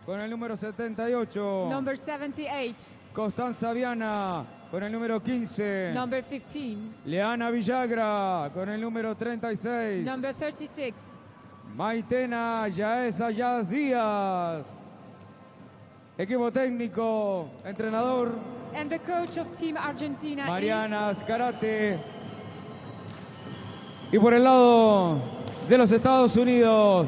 con el número 78. Number 78. Constanza Viana con el número 15. Number 15. Leana Villagra con el número 36. Number 36. Maitena Yaez Ayaz Díaz. Equipo técnico, entrenador. And the coach of Team Argentina Mariana Azcarate. Y por el lado de los Estados Unidos,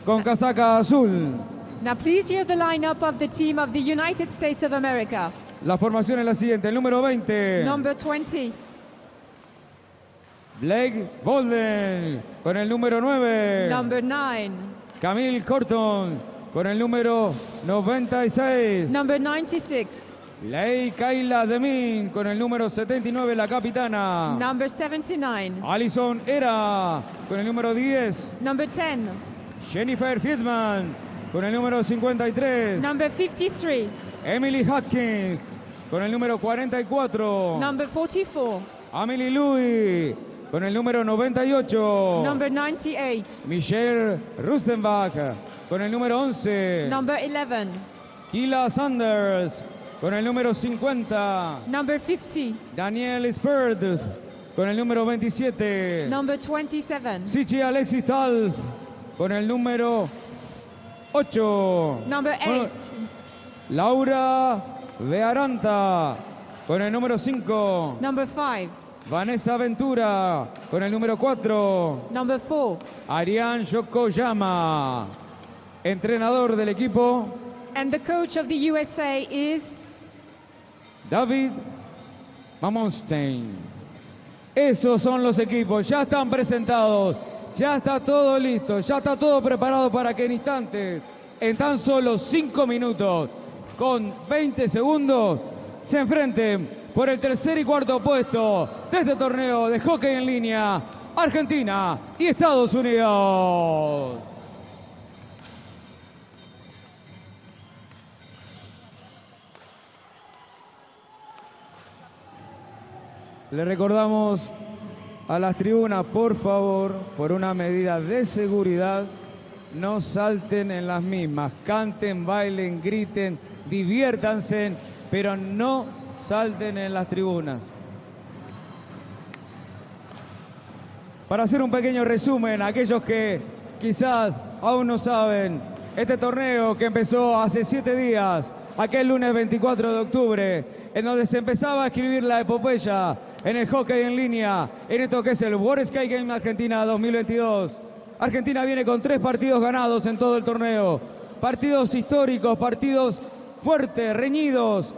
con casaca azul. Now please hear the lineup of the team of the United States of America. La formación es la siguiente. El número 20. Number 20. Blake Bolden con el número 9. Number 9. Camille Corton con el número 96. Number 96. Ley Kayla Demin con el número 79, la capitana. Number 79. Alison Era con el número 10. Number 10. Jennifer Friedman con el número 53. Number 53. Emily Hopkins con el número 44. Number 44. Amelie Louis con el número 98. Number 98. Michelle Rustenbach con el número 11. Number 11. Kila Sanders con el número 50. Number 50. Daniel Spurd con el número 27. Number 27. Sichi Alexis Talf con el número 8. Number 8. Laura Bearanta con el número 5. Number 5. Vanessa Ventura con el número 4. Number 4. Ariane Yokoyama, entrenador del equipo. And the coach of the USA is David Mamonstein. Esos son los equipos, ya están presentados, ya está todo listo, ya está todo preparado para que en instantes, en tan solo 5 minutos, con 20 segundos, se enfrenten por el tercer y cuarto puesto de este torneo de hockey en línea, Argentina y Estados Unidos. Le recordamos a las tribunas, por favor, por una medida de seguridad, no salten en las mismas. Canten, bailen, griten, diviértanse, pero no salten en las tribunas. Para hacer un pequeño resumen, aquellos que quizás aún no saben, este torneo que empezó hace 7 días, aquel lunes 24 de octubre, en donde se empezaba a escribir la epopeya en el hockey en línea, en esto que es el World Sky Game Argentina 2022. Argentina viene con 3 partidos ganados en todo el torneo. Partidos históricos, partidos fuertes, reñidos.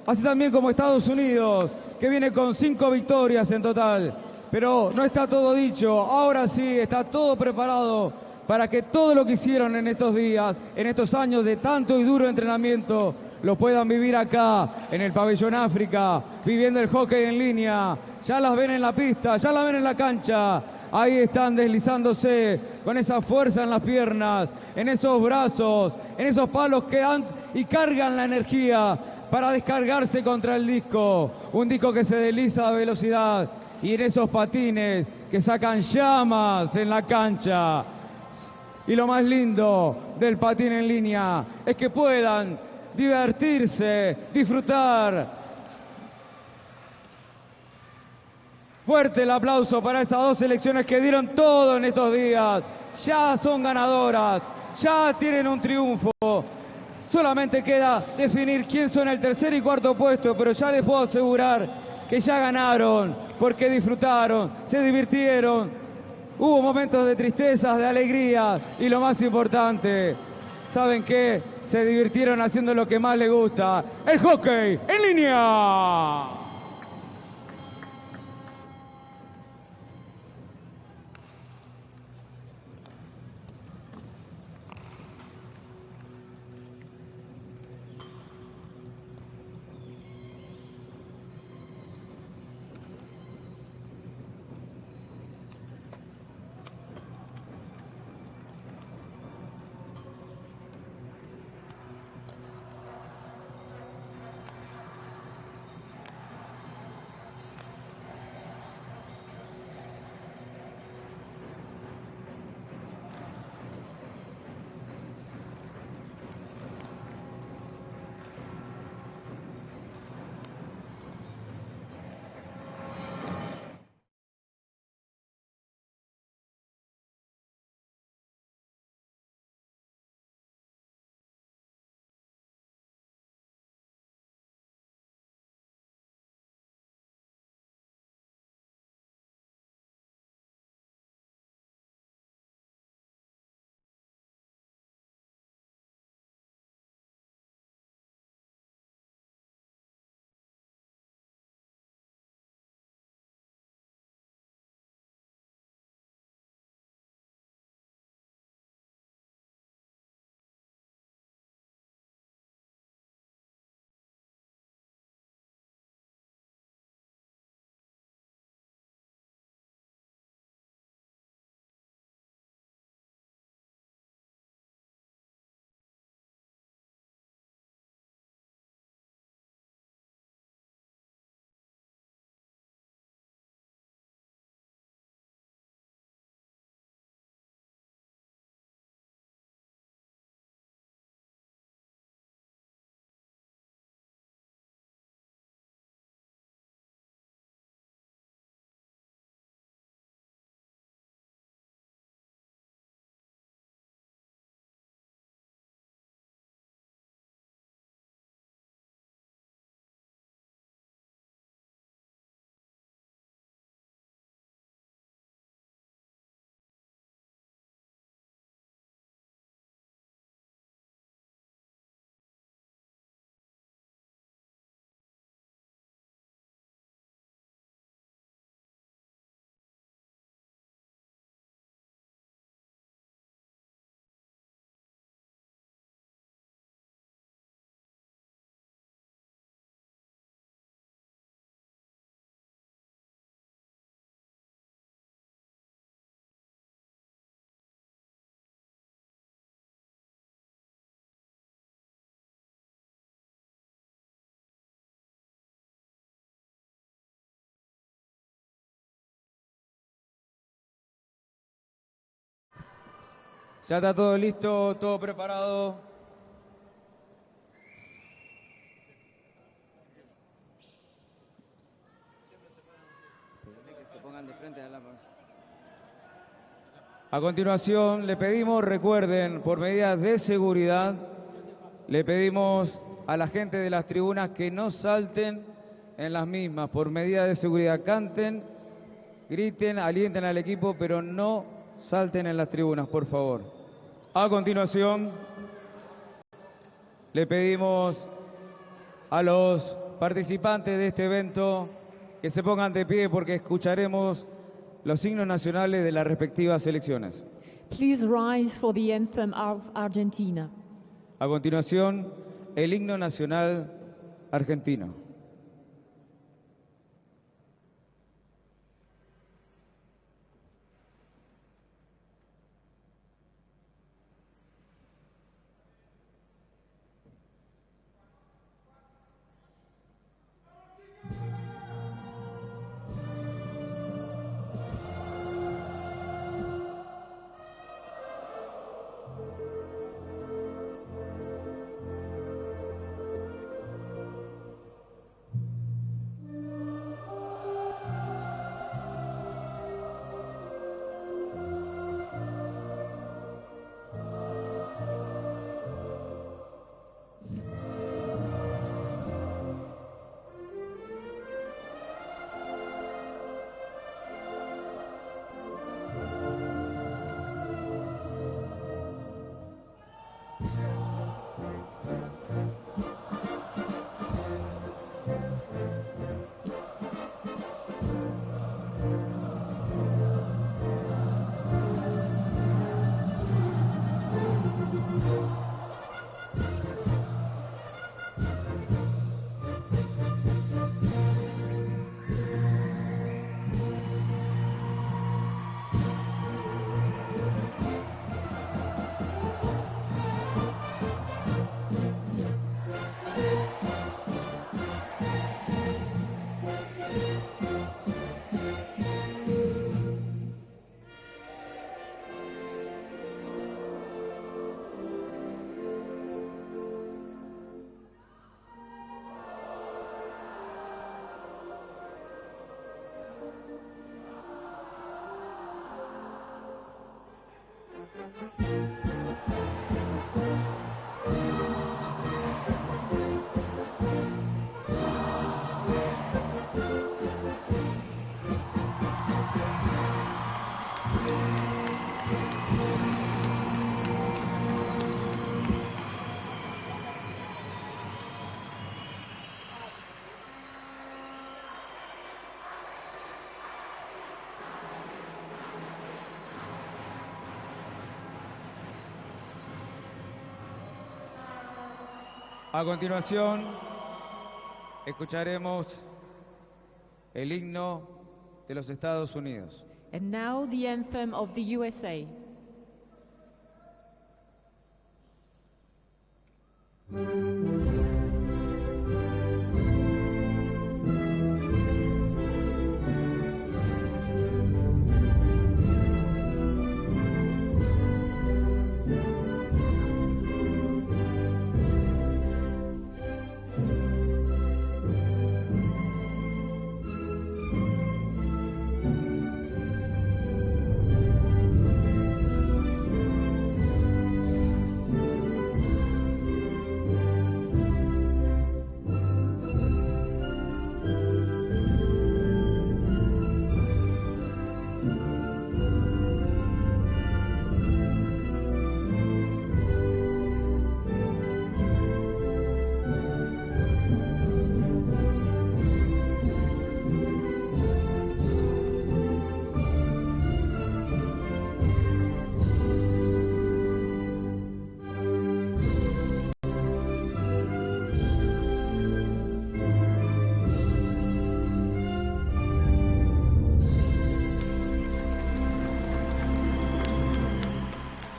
Así también como Estados Unidos, que viene con 5 victorias en total. Pero no está todo dicho. Ahora sí, está todo preparado para que todo lo que hicieron en estos días, en estos años de tanto y duro entrenamiento, lo puedan vivir acá, en el Pabellón África, viviendo el hockey en línea. Ya las ven en la pista, ya las ven en la cancha. Ahí están deslizándose con esa fuerza en las piernas, en esos brazos, en esos palos que dan y cargan la energía para descargarse contra el disco. Un disco que se desliza a velocidad y en esos patines que sacan llamas en la cancha. Y lo más lindo del patín en línea es que puedan divertirse, disfrutar. Fuerte el aplauso para esas 2 selecciones que dieron todo en estos días. Ya son ganadoras, ya tienen un triunfo. Solamente queda definir quién son el tercer y cuarto puesto, pero ya les puedo asegurar que ya ganaron, porque disfrutaron, se divirtieron. Hubo momentos de tristezas, de alegría y lo más importante, ¿saben qué? Se divirtieron haciendo lo que más les gusta, el hockey en línea. Ya está todo listo, todo preparado. Que se pongan de frente a la lámpara. A continuación, le pedimos, recuerden, por medidas de seguridad, le pedimos a la gente de las tribunas que no salten en las mismas. Por medidas de seguridad, canten, griten, alienten al equipo, pero no salten en las tribunas, por favor. A continuación, le pedimos a los participantes de este evento que se pongan de pie porque escucharemos los himnos nacionales de las respectivas selecciones. Please rise for the anthem of Argentina. A continuación, el himno nacional argentino. A continuación, escucharemos el himno de los Estados Unidos. And now the anthem of the USA.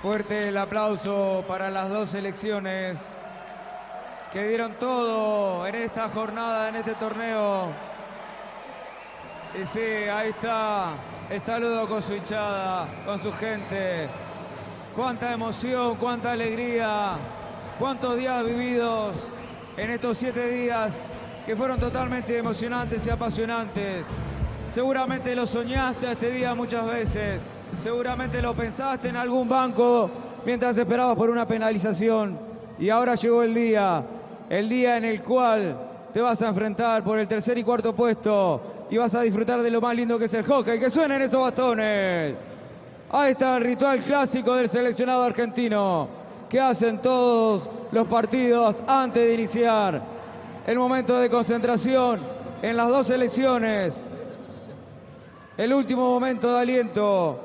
Fuerte el aplauso para las dos selecciones que dieron todo en esta jornada, en este torneo. Y sí, ahí está el saludo con su hinchada, con su gente. cuánta emoción, cuánta alegría, cuántos días vividos en estos 7 días que fueron totalmente emocionantes y apasionantes. Seguramente lo soñaste este día muchas veces, seguramente lo pensaste en algún banco mientras esperabas por una penalización, y ahora llegó el día en el cual te vas a enfrentar por el tercer y cuarto puesto y vas a disfrutar de lo más lindo que es el hockey. ¡Que suenen esos bastones! Ahí está el ritual clásico del seleccionado argentino que hacen todos los partidos antes de iniciar el momento de concentración en las dos selecciones. El último momento de aliento.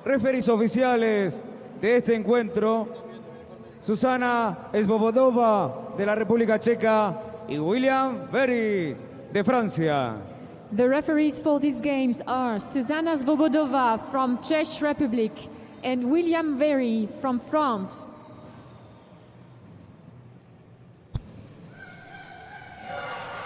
Referees oficiales de este encuentro: Susana Svobodova de la República Checa y William Berry de Francia. The referees for these games are Zuzana Svobodova from Czech Republic and William Very from France.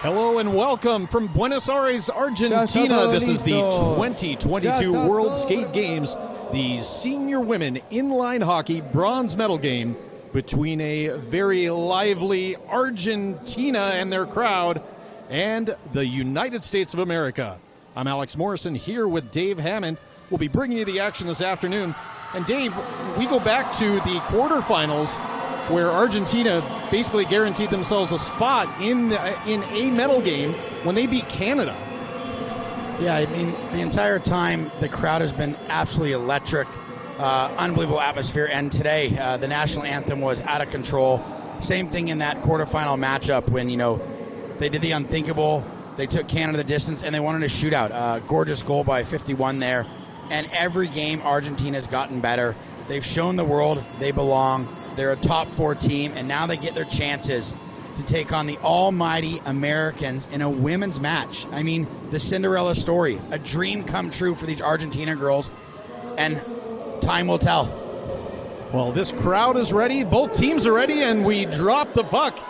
Hello and welcome from Buenos Aires, Argentina. This is the 2022 World Skate Games, the senior women inline hockey bronze medal game between a very lively Argentina and their crowd and the United States of America. I'm Alex Morrison here with Dave Hammond. We'll be bringing you the action this afternoon. And Dave, we go back to the quarterfinals where Argentina basically guaranteed themselves a spot in a medal game when they beat Canada. Yeah, I mean, the entire time the crowd has been absolutely electric, unbelievable atmosphere, and today the national anthem was out of control. Same thing in that quarterfinal matchup when, you know, they did the unthinkable. They took Canada the distance, and they wanted a shootout. Gorgeous goal by 51 there. And every game, Argentina's gotten better. They've shown the world they belong. They're a top 4 team, and now they get their chances to take on the almighty Americans in a women's match. I mean, the Cinderella story, a dream come true for these Argentina girls, and time will tell. Well, this crowd is ready. Both teams are ready, and we drop the puck.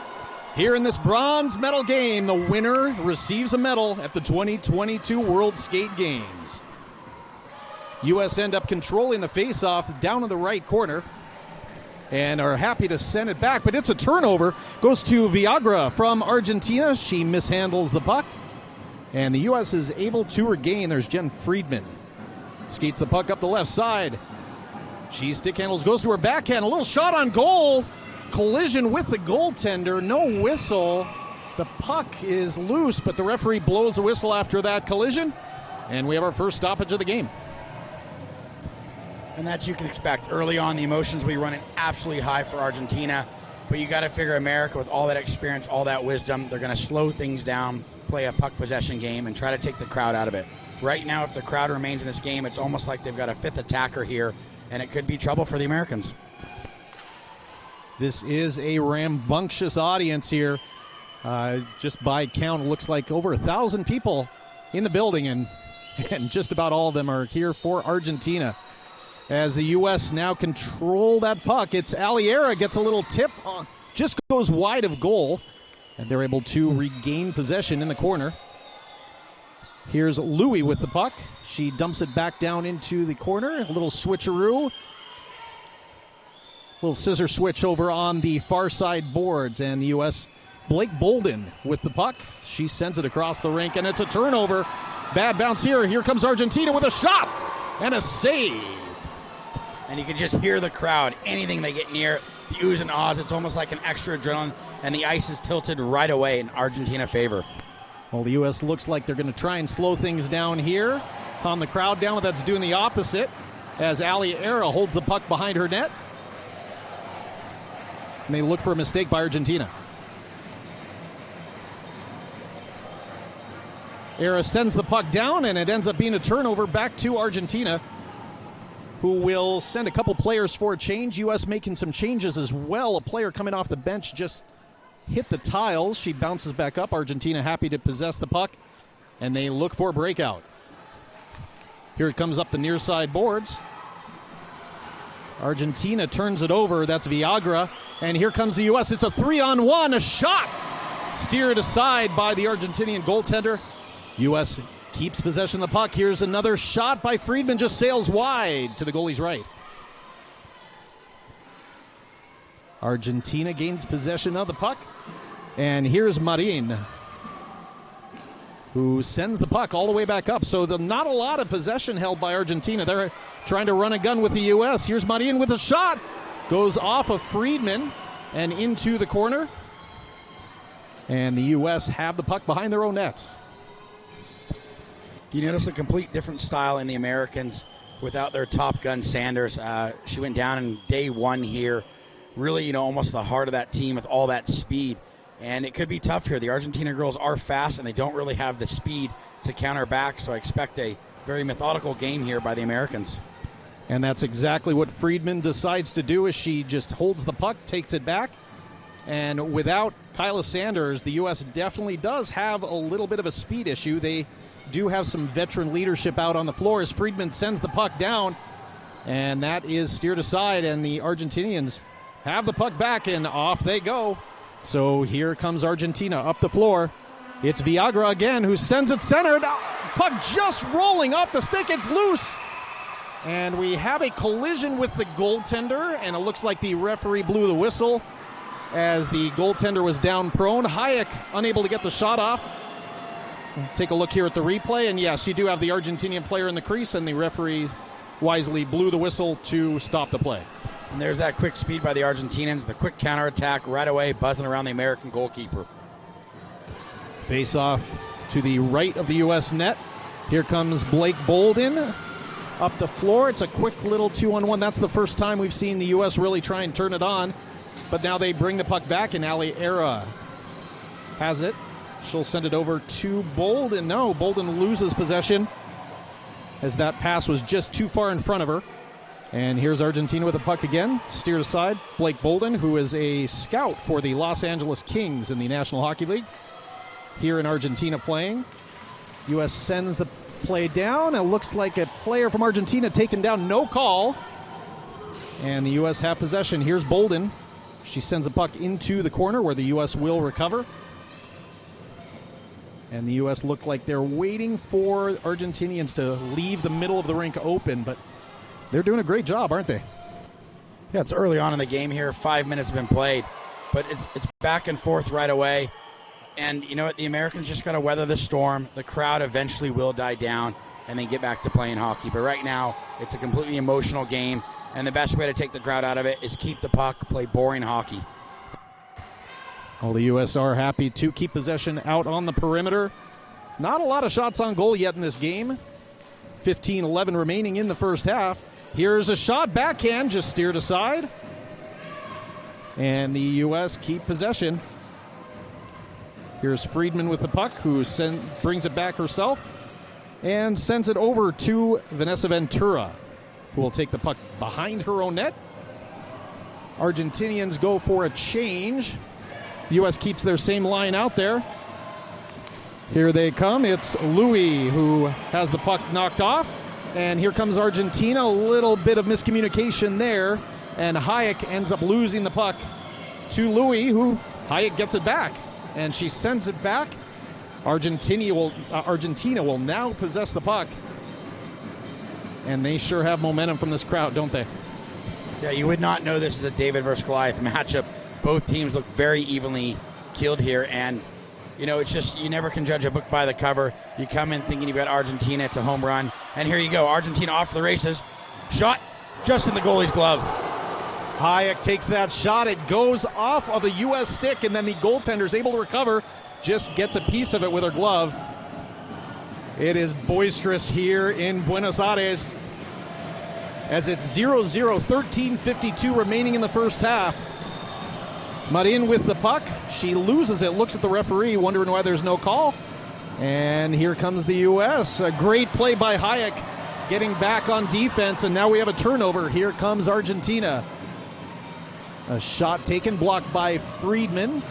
Here in this bronze medal game, the winner receives a medal at the 2022 World Skate Games. U.S. end up controlling the face-off down in the right corner and are happy to send it back, but it's a turnover. Goes to Viagra from Argentina. She mishandles the puck, and the U.S. is able to regain. There's Jen Friedman. Skates the puck up the left side. She stick handles, goes to her backhand. A little shot on goal. Collision with the goaltender, no whistle. The puck is loose, but the referee blows a whistle after that collision, and we have our first stoppage of the game. And that's you can expect. Early on, the emotions will be running absolutely high for Argentina, but you got to figure America, with all that experience, all that wisdom, they're going to slow things down, play a puck possession game, and try to take the crowd out of it. Right now, if the crowd remains in this game, it's almost like they've got a 5th attacker here, and it could be trouble for the Americans. This is a rambunctious audience here. Just by count, it looks like over 1,000 people in the building, and just about all of them are here for Argentina. As the U.S. now control that puck, it's Aliera gets a little tip, just goes wide of goal, and they're able to regain possession in the corner. Here's Louie with the puck. She dumps it back down into the corner. A little switcheroo. Little scissor switch over on the far side boards, and the U.S. Blake Bolden with the puck. She sends it across the rink, and it's a turnover. Bad bounce here. Here comes Argentina with a shot and a save. And you can just hear the crowd. Anything they get near, the oohs and ahs, it's almost like an extra adrenaline, and the ice is tilted right away in Argentina favor. Well, the U.S. looks like they're going to try and slow things down here. Calm the crowd down, but that's doing the opposite as Aliera holds the puck behind her net. And they look for a mistake by Argentina. Era sends the puck down, and it ends up being a turnover back to Argentina, who will send a couple players for a change. U.S. making some changes as well. A player coming off the bench just hit the tiles. She bounces back up. Argentina happy to possess the puck, and they look for a breakout. Here it comes up the near side boards. Argentina turns it over. That's Viagra. And here comes the U.S. It's a 3-on-1. A shot steered aside by the Argentinian goaltender. U.S. keeps possession of the puck. Here's another shot by Friedman. Just sails wide to the goalie's right. Argentina gains possession of the puck. And here's Marin, who sends the puck all the way back up. So not a lot of possession held by Argentina. They're trying to run a gun with the U.S. Here's Marin with a shot. Goes off of Friedman and into the corner. And the U.S. have the puck behind their own net. You notice a complete different style in the Americans without their top gun Sanders. She went down in day one here. Really, almost the heart of that team with all that speed. And it could be tough here. The Argentina girls are fast, and they don't really have the speed to counter back. So I expect a very methodical game here by the Americans. And that's exactly what Friedman decides to do, is she just holds the puck, takes it back. And without Kyla Sanders, the U.S. definitely does have a little bit of a speed issue. They do have some veteran leadership out on the floor as Friedman sends the puck down. And that is steered aside, and the Argentinians have the puck back, and off they go. So here comes Argentina up the floor. It's Viagra again who sends it centered. Puck just rolling off the stick. It's loose. And we have a collision with the goaltender, and it looks like the referee blew the whistle as the goaltender was down prone. Hayek unable to get the shot off. Take a look here at the replay, and yes, you do have the Argentinian player in the crease, and the referee wisely blew the whistle to stop the play. And there's that quick speed by the Argentinians, the quick counterattack right away, buzzing around the American goalkeeper. Face off to the right of the U.S. net. Here comes Blake Bolden up the floor. It's a quick little 2-on-1. That's the first time we've seen the U.S. really try and turn it on. But now they bring the puck back, and Ali Era has it. She'll send it over to Bolden. No, Bolden loses possession as that pass was just too far in front of her. And here's Argentina with the puck again, steered aside. Blake Bolden, who is a scout for the Los Angeles Kings in the National Hockey League, here in Argentina playing. U.S. sends the play down. It looks like a player from Argentina taken down, no call. And the U.S. have possession. Here's Bolden. She sends the puck into the corner where the U.S. will recover. And the U.S. look like they're waiting for Argentinians to leave the middle of the rink open, but they're doing a great job, aren't they? Yeah, it's early on in the game here. 5 minutes have been played, but it's back and forth right away. And you know what? The Americans just got to weather the storm. The crowd eventually will die down, and then get back to playing hockey. But right now, it's a completely emotional game, and the best way to take the crowd out of it is keep the puck, play boring hockey. Well, the U.S. are happy to keep possession out on the perimeter. Not a lot of shots on goal yet in this game. 15-11 remaining in the first half. Here's a shot, backhand, just steered aside. And the U.S. keep possession. Here's Friedman with the puck, who brings it back herself and sends it over to Vanessa Ventura, who will take the puck behind her own net. Argentinians go for a change. The U.S. keeps their same line out there. Here they come. It's Louis who has the puck knocked off. And here comes Argentina. A little bit of miscommunication there. And Hayek ends up losing the puck to Louis, who Hayek gets it back. And she sends it back. Argentina will now possess the puck. And they sure have momentum from this crowd, don't they? Yeah, you would not know this is a David versus Goliath matchup. Both teams look very evenly killed here. And it's just, you never can judge a book by the cover. You come in thinking you've got Argentina, it's a home run. And here you go, Argentina off the races. Shot just in the goalie's glove. Hayek takes that shot. It goes off of the U.S. stick, and then the goaltender's able to recover. Just gets a piece of it with her glove. It is boisterous here in Buenos Aires as it's 0-0, 13:52 remaining in the first half. Marin with the puck. She loses it, looks at the referee, wondering why there's no call. And here comes the U.S. A great play by Hayek, getting back on defense, and now we have a turnover. Here comes Argentina. A shot taken, blocked by Friedman.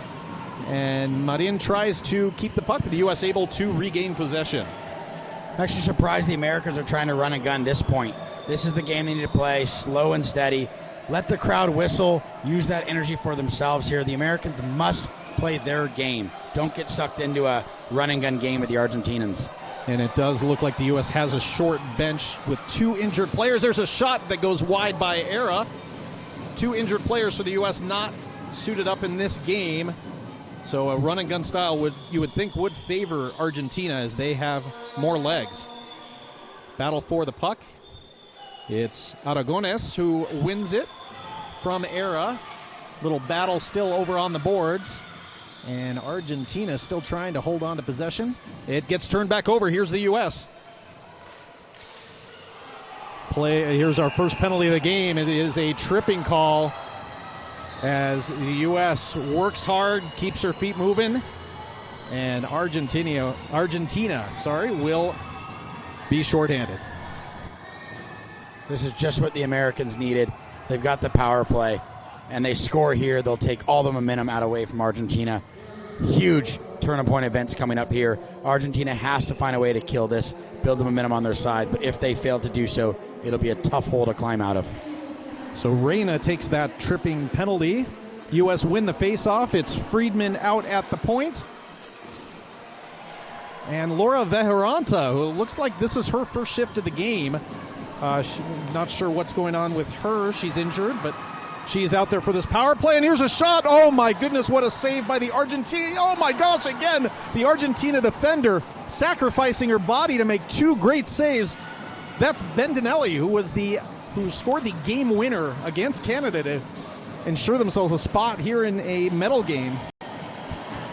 And Marin tries to keep the puck, but the U.S. able to regain possession. I'm actually surprised the Americans are trying to run a gun this point. This is the game they need to play, slow and steady. Let the crowd whistle, use that energy for themselves here. The Americans must play their game. Don't get sucked into a run and gun game with the Argentinians. And it does look like the U.S. has a short bench with two injured players. There's a shot that goes wide by Era. 2 injured players for the U.S. not suited up in this game. So a run and gun style you would think would favor Argentina as they have more legs. Battle for the puck. It's Aragones who wins it from Era. Little battle still over on the boards. And Argentina still trying to hold on to possession. It gets turned back over. Here's the U.S. Here's our first penalty of the game. It is a tripping call as the U.S. works hard, keeps her feet moving, and Argentina, will be shorthanded. This is just what the Americans needed. They've got the power play, and they score here. They'll take all the momentum away from Argentina. Huge turning point events coming up here. Argentina has to find a way to kill this, build the momentum on their side, but if they fail to do so, it'll be a tough hole to climb out of. So Reyna takes that tripping penalty. U.S. win the faceoff. It's Friedman out at the point. And Laura Vejeranta, who looks like this is her first shift of the game. Not sure what's going on with her. She's injured, but she's out there for this power play. And here's a shot. Oh, my goodness, what a save by the Argentina. Oh, my gosh, again, the Argentina defender sacrificing her body to make 2 great saves. That's Bendinelli, who scored the game winner against Canada to ensure themselves a spot here in a medal game.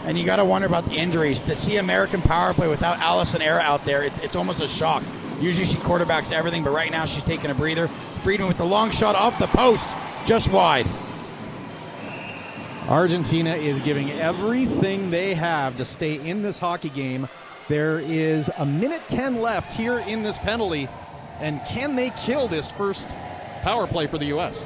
And you got to wonder about the injuries. To see American power play without Allison Era out there, it's almost a shock. Usually she quarterbacks everything, but right now she's taking a breather. Friedman with the long shot off the post, just wide. Argentina is giving everything they have to stay in this hockey game. There is 1:10 left here in this penalty. And can they kill this first power play for the U.S.?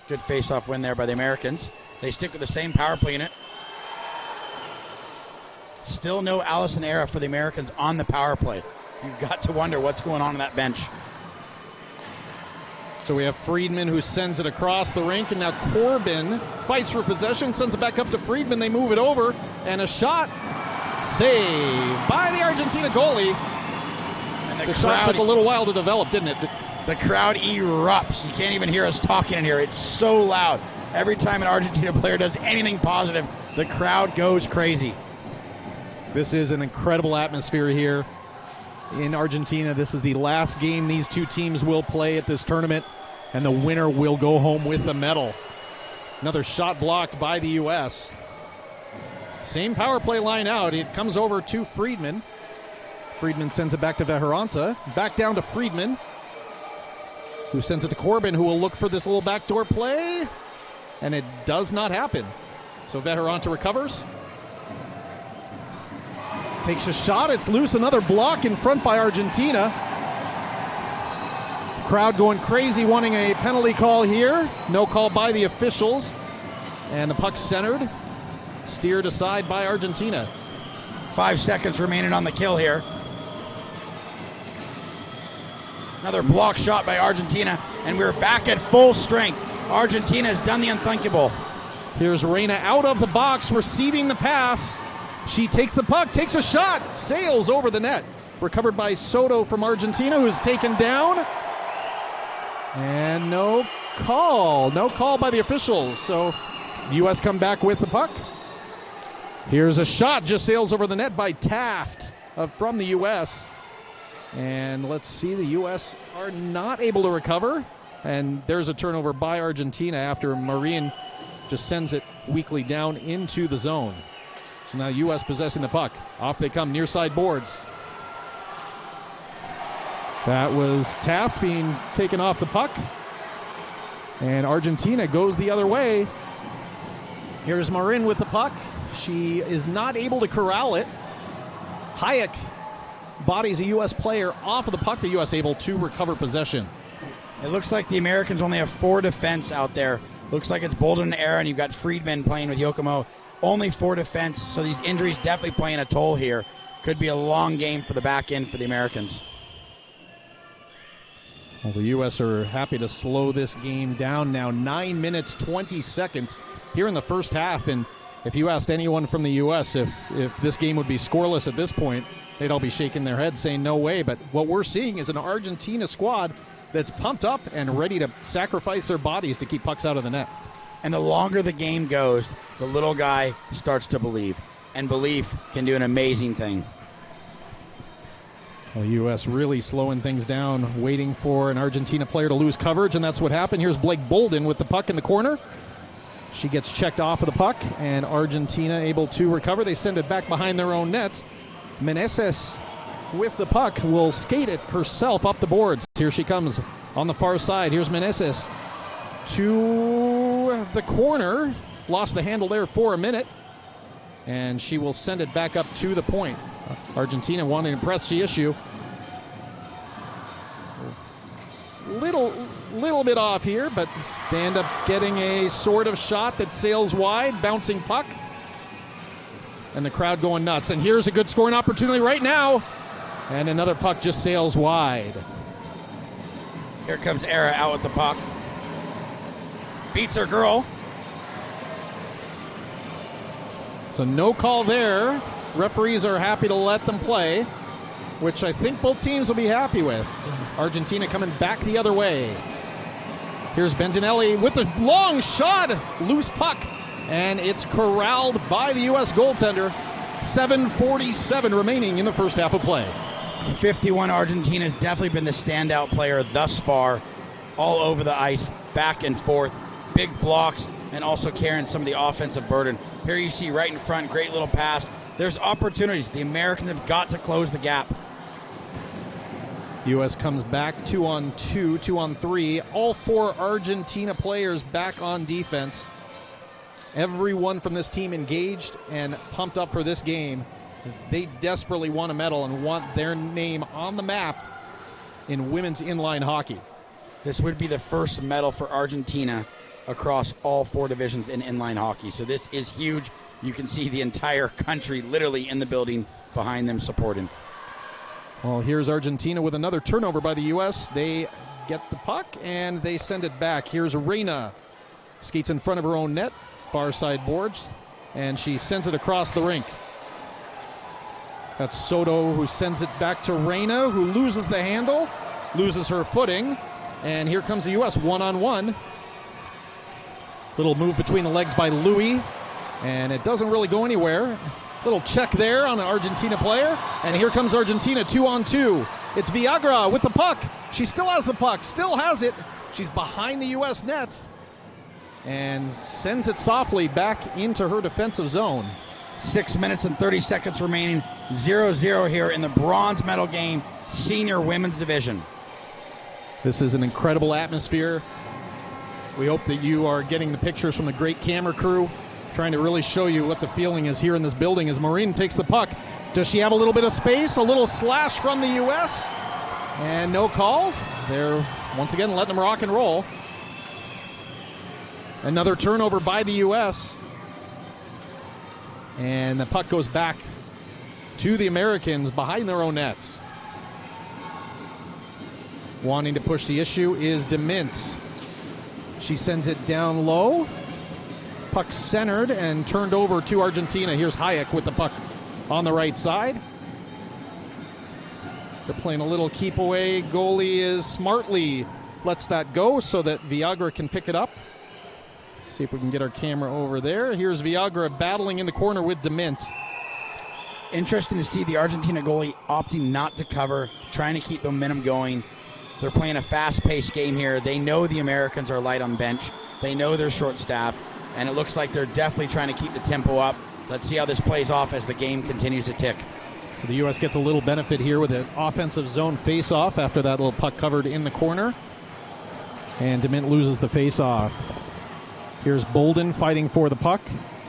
Good face-off win there by the Americans. They stick with the same power play unit. Still no Allison Era for the Americans on the power play. You've got to wonder what's going on that bench. So we have Friedman who sends it across the rink, and now Corbin fights for possession, sends it back up to Friedman. They move it over, and a shot saved by the Argentina goalie. And the shot took a little while to develop, didn't it? The crowd erupts. You can't even hear us talking in here. It's so loud. Every time an Argentina player does anything positive, the crowd goes crazy. This is an incredible atmosphere here in Argentina. This is the last game these two teams will play at this tournament, and the winner will go home with the medal. Another shot blocked by the U.S. Same power play line out. It comes over to Friedman. Friedman sends it back to Vejeranta. Back down to Friedman, who sends it to Corbin, who will look for this little backdoor play, and it does not happen. So Vejeranta recovers. Takes a shot. It's loose. Another block in front by Argentina. Crowd going crazy, wanting a penalty call here. No call by the officials. And the puck centered. Steered aside by Argentina. 5 seconds remaining on the kill here. Another block shot by Argentina, and we're back at full strength. Argentina has done the unthinkable. Here's Reyna out of the box, receiving the pass. She takes the puck, takes a shot, sails over the net. Recovered by Soto from Argentina, who's taken down. And no call by the officials. So the U.S. come back with the puck. Here's a shot, just sails over the net by Taft from the U.S. And let's see, the U.S. are not able to recover. And there's a turnover by Argentina after Marin just sends it weakly down into the zone. So now U.S. possessing the puck. Off they come, near side boards. That was Taft being taken off the puck. And Argentina goes the other way. Here's Marin with the puck. She is not able to corral it. Hayek bodies a U.S. player off of the puck, the U.S. able to recover possession. It looks like the Americans only have 4 defense out there. Looks like it's Bolden and Era, and you've got Friedman playing with Yokomo. Only 4 defense, so these injuries definitely playing a toll here. Could be a long game for the back end for the Americans. Well, the U.S. are happy to slow this game down now. 9 minutes, 20 seconds here in the first half, and If you asked anyone from the U.S. if this game would be scoreless at this point, they'd all be shaking their heads saying no way. But what we're seeing is an Argentina squad that's pumped up and ready to sacrifice their bodies to keep pucks out of the net. And the longer the game goes, the little guy starts to believe. And belief can do an amazing thing. The U.S. really slowing things down, waiting for an Argentina player to lose coverage, and that's what happened. Here's Blake Bolden with the puck in the corner. She gets checked off of the puck, and Argentina able to recover. They send it back behind their own net. Meneses with the puck will skate it herself up the boards. Here she comes on the far side. Here's Meneses to the corner. Lost the handle there for a minute, and she will send it back up to the point. Argentina wanting to press the issue. Little bit off here, but they end up getting a sort of shot that sails wide, bouncing puck, and the crowd going nuts. And here's a good scoring opportunity right now, and another puck just sails wide. Here comes Era out with the puck. Beats her girl. So no call there. Referees are happy to let them play, which I think both teams will be happy with. Argentina coming back the other way. Here's Bentinelli with the long shot. Loose puck, and it's corralled by the U.S. goaltender. 7:47 remaining in the first half of play. 51 Argentina has definitely been the standout player thus far. All over the ice, back and forth, big blocks, and also carrying some of the offensive burden. Here you see right in front, great little pass. There's opportunities. The Americans have got to close the gap. U.S. comes back 2-on-2, 2-on-3. All four Argentina players back on defense. Everyone from this team engaged and pumped up for this game. They desperately want a medal and want their name on the map in women's inline hockey. This would be the first medal for Argentina across all four divisions in inline hockey. So this is huge. You can see the entire country literally in the building behind them supporting. Well, here's Argentina with another turnover by the U.S. They get the puck and they send it back. Here's Reina. Skates in front of her own net, far side boards, and she sends it across the rink. That's Soto who sends it back to Reina, who loses the handle, loses her footing, and here comes the U.S. one-on-one. Little move between the legs by Louis, and it doesn't really go anywhere. Little check there on an Argentina player, and here comes Argentina 2-on-2. It's Viagra with the puck. She still has the puck, still has it. She's behind the U.S. net and sends it softly back into her defensive zone. 6 minutes and 30 seconds remaining. 0-0 here in the bronze medal game, senior women's division. This is an incredible atmosphere. We hope that you are getting the pictures from the great camera crew, trying to really show you what the feeling is here in this building as Maureen takes the puck. Does she have a little bit of space? A little slash from the U.S. And no call. They're once again letting them rock and roll. Another turnover by the U.S. And the puck goes back to the Americans behind their own nets. Wanting to push the issue is DeMint. She sends it down low. Puck centered and turned over to Argentina. Here's Hayek with the puck on the right side. They're playing a little keep away. Goalie is smartly lets that go so that Viagra can pick it up. See if we can get our camera over there. Here's Viagra battling in the corner with DeMint. Interesting to see the Argentina goalie opting not to cover, trying to keep the momentum going. They're playing a fast-paced game here. They know the Americans are light on bench. They know they're short-staffed, and it looks like they're definitely trying to keep the tempo up. Let's see how this plays off as the game continues to tick. So the U.S. gets a little benefit here with an offensive zone face-off after that little puck covered in the corner. And DeMint loses the face-off. Here's Bolden fighting for the puck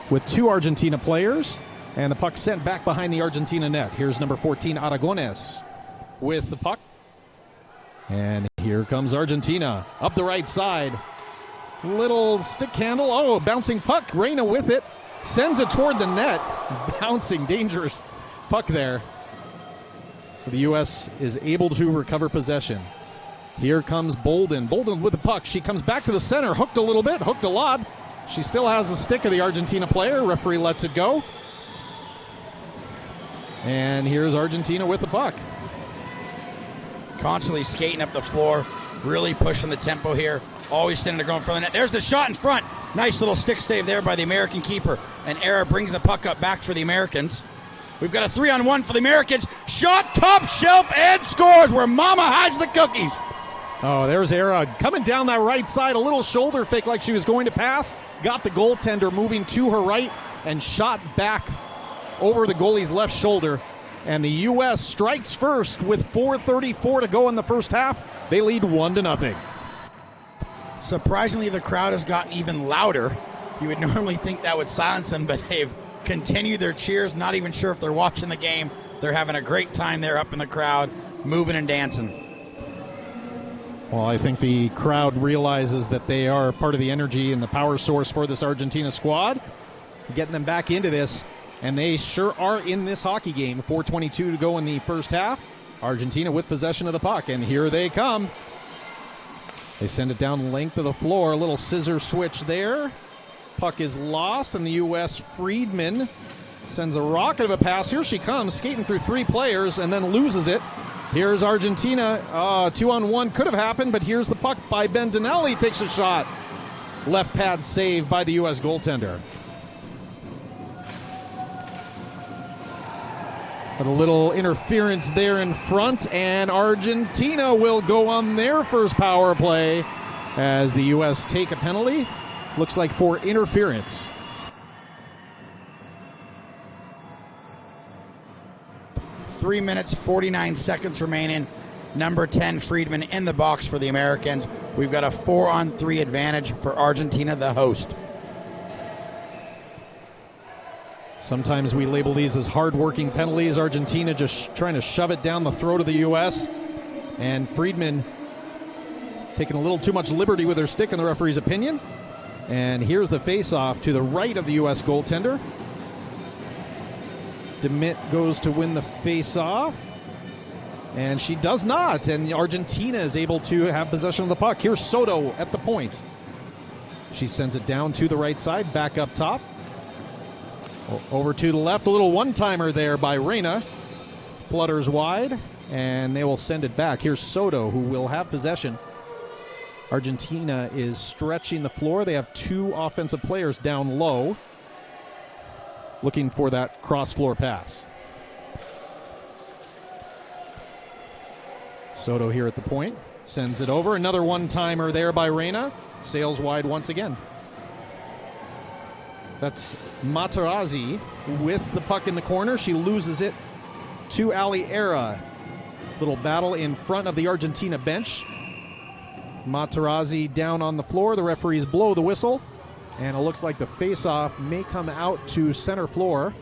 with two Argentina players, and the puck sent back behind the Argentina net. Here's number 14, Aragones, with the puck. And here comes Argentina up the right side. Little stick handle. Oh, bouncing puck. Reina with it. Sends it toward the net. Bouncing, dangerous puck there. The U.S. is able to recover possession. Here comes Bolden. Bolden with the puck. She comes back to the center. Hooked a little bit. Hooked a lot. She still has the stick of the Argentina player. Referee lets it go. And here's Argentina with the puck. Constantly skating up the floor, really pushing the tempo here. Always standing to go in front of the net. There's the shot in front. Nice little stick save there by the American keeper. And Era brings the puck up back for the Americans. We've got a 3-on-1 for the Americans. Shot, top shelf, and scores where Mama hides the cookies. Oh, there's Era coming down that right side. A little shoulder fake like she was going to pass. Got the goaltender moving to her right and shot back over the goalie's left shoulder. And the U.S. strikes first with 4:34 to go in the first half. They lead 1-0. Surprisingly, the crowd has gotten even louder. You would normally think that would silence them, but they've continued their cheers. Not even sure if they're watching the game. They're having a great time there up in the crowd, moving and dancing. Well, I think the crowd realizes that they are part of the energy and the power source for this Argentina squad, getting them back into this, and they sure are in this hockey game. 4:22 to go in the first half. Argentina with possession of the puck, and here they come. They send it down the length of the floor. A little scissor switch there. Puck is lost, and the U.S. Friedman sends a rocket of a pass. Here she comes, skating through three players, and then loses it. Here's Argentina. 2-on-1 could have happened, but here's the puck by Bendinelli. Takes a shot. Left pad save by the U.S. goaltender. But a little interference there in front, and Argentina will go on their first power play as the U.S. take a penalty. Looks like for interference. Three minutes, 49 seconds remaining. Number 10, Friedman in the box for the Americans. We've got a 4-on-3 advantage for Argentina, the host. Sometimes we label these as hard-working penalties. Argentina just trying to shove it down the throat of the U.S. And Friedman taking a little too much liberty with her stick in the referee's opinion. And here's the face-off to the right of the U.S. goaltender. DeMitt goes to win the face-off. And she does not. And Argentina is able to have possession of the puck. Here's Soto at the point. She sends it down to the right side, back up top. Over to the left, a little one-timer there by Reyna. Flutters wide, and they will send it back. Here's Soto, who will have possession. Argentina is stretching the floor. They have two offensive players down low, looking for that cross-floor pass. Soto here at the point, sends it over. Another one-timer there by Reyna. Sails wide once again. That's Materazzi with the puck in the corner. She loses it to Ali Era. Little battle in front of the Argentina bench. Materazzi down on the floor. The referees blow the whistle. And it looks like the face-off may come out to center floor.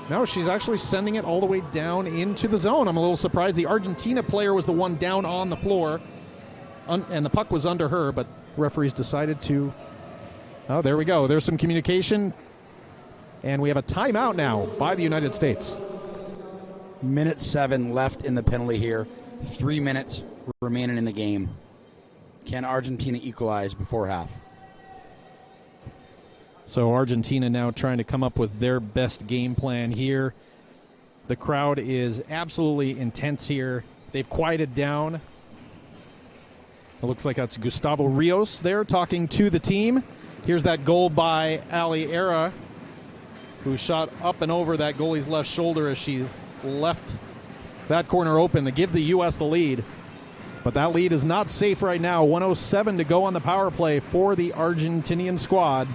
No, she's actually sending it all the way down into the zone. I'm a little surprised. The Argentina player was the one down on the floor. And the puck was under her, but the referees decided to... Oh, there we go. There's some communication. And we have a timeout now by the United States. Minute 7 left in the penalty here. 3 minutes remaining in the game. Can Argentina equalize before half? So Argentina now trying to come up with their best game plan here. The crowd is absolutely intense here. They've quieted down. It looks like that's Gustavo Rios there talking to the team. Here's that goal by Ali Era, who shot up and over that goalie's left shoulder as she left that corner open to give the U.S. the lead. But that lead is not safe right now. 1:07 to go on the power play for the Argentinian squad.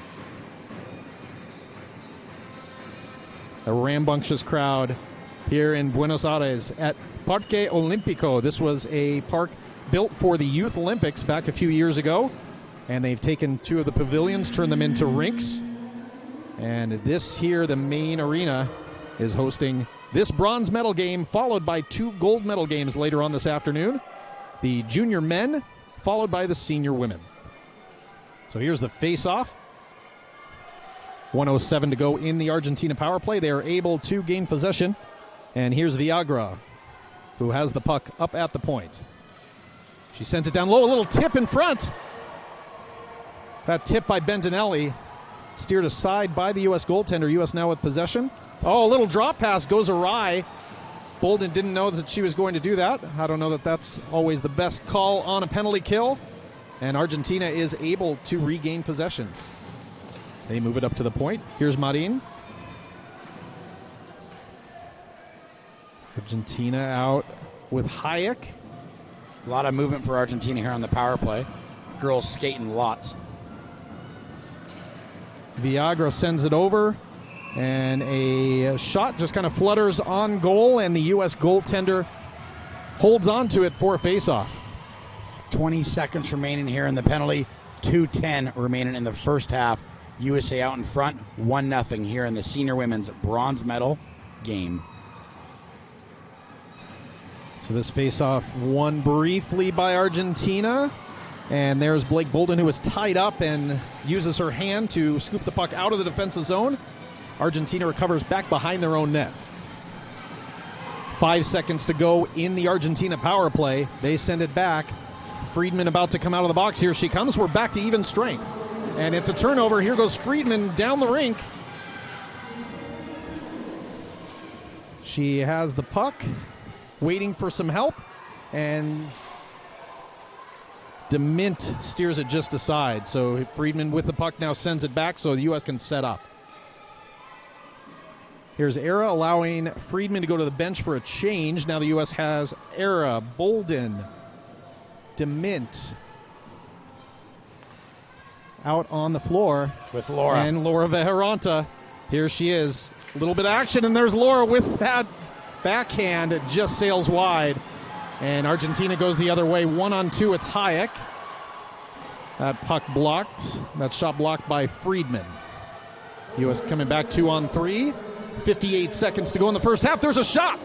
A rambunctious crowd here in Buenos Aires at Parque Olímpico. This was a park built for the Youth Olympics back a few years ago. And they've taken two of the pavilions, turned them into rinks. And this here, the main arena, is hosting this bronze medal game, followed by two gold medal games later on this afternoon. The junior men, followed by the senior women. So here's the face-off. 1:07 to go in the Argentina power play. They are able to gain possession. And here's Viagra, who has the puck up at the point. She sends it down low, a little tip in front. That tip by Bendinelli steered aside by the U.S. goaltender. U.S. now with possession. Oh, a little drop pass goes awry. Bolden didn't know that she was going to do that. I don't know that that's always the best call on a penalty kill. And Argentina is able to regain possession. They move it up to the point. Here's Marin. Argentina out with Hayek. A lot of movement for Argentina here on the power play. Girls skating lots. Viagra sends it over, and a shot just kind of flutters on goal, and the U.S. goaltender holds on to it for a faceoff. 20 seconds remaining here in the penalty. 2:10 remaining in the first half. USA out in front, 1-0 here in the senior women's bronze medal game. So this faceoff won briefly by Argentina. And there's Blake Bolden, who is tied up and uses her hand to scoop the puck out of the defensive zone. Argentina recovers back behind their own net. 5 seconds to go in the Argentina power play. They send it back. Friedman about to come out of the box. Here she comes. We're back to even strength. And it's a turnover. Here goes Friedman down the rink. She has the puck, waiting for some help. And DeMint steers it just aside. So Friedman with the puck now sends it back so the U.S. can set up. Here's Era allowing Friedman to go to the bench for a change. Now the U.S. has Era, Bolden, DeMint out on the floor. With Laura. And Laura Vejaranta. Here she is. A little bit of action, and there's Laura with that backhand. It just sails wide. And Argentina goes the other way. 1-on-2, it's Hayek. That puck blocked. That shot blocked by Friedman. U.S. coming back 2-on-3. 58 seconds to go in the first half. There's a shot.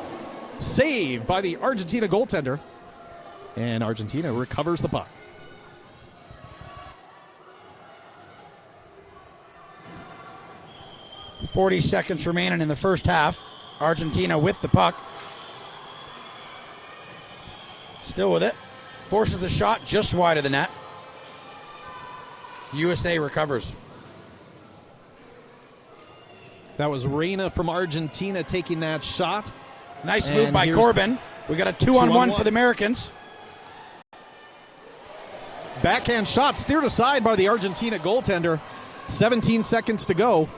Saved by the Argentina goaltender. And Argentina recovers the puck. .40 seconds remaining in the first half. Argentina with the puck. Still with it. Forces the shot just wide of the net. USA recovers. That was Reina from Argentina taking that shot. Nice move by Corbin. We got a 2-on-1 for the Americans. Backhand shot steered aside by the Argentina goaltender. 17 seconds to go.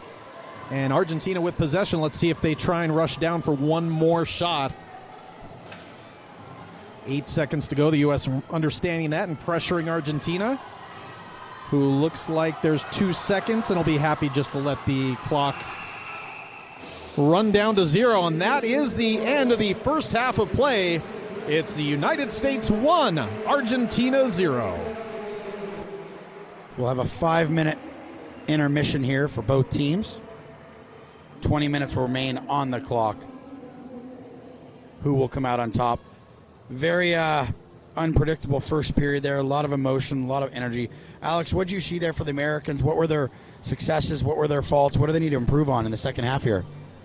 And Argentina with possession. Let's see if they try and rush down for one more shot. 8 seconds to go. The U.S. understanding that and pressuring Argentina, who looks like there's 2 seconds and will be happy just to let the clock run down to 0. And that is the end of the first half of play. It's the United States 1, Argentina 0. We'll have a 5-minute intermission here for both teams. 20 minutes will remain on the clock. Who will come out on top? Very unpredictable first period there. A lot of emotion, a lot of energy. Alex, what did you see there for the Americans? What were their successes? What were their faults? What do they need to improve on in the second half here?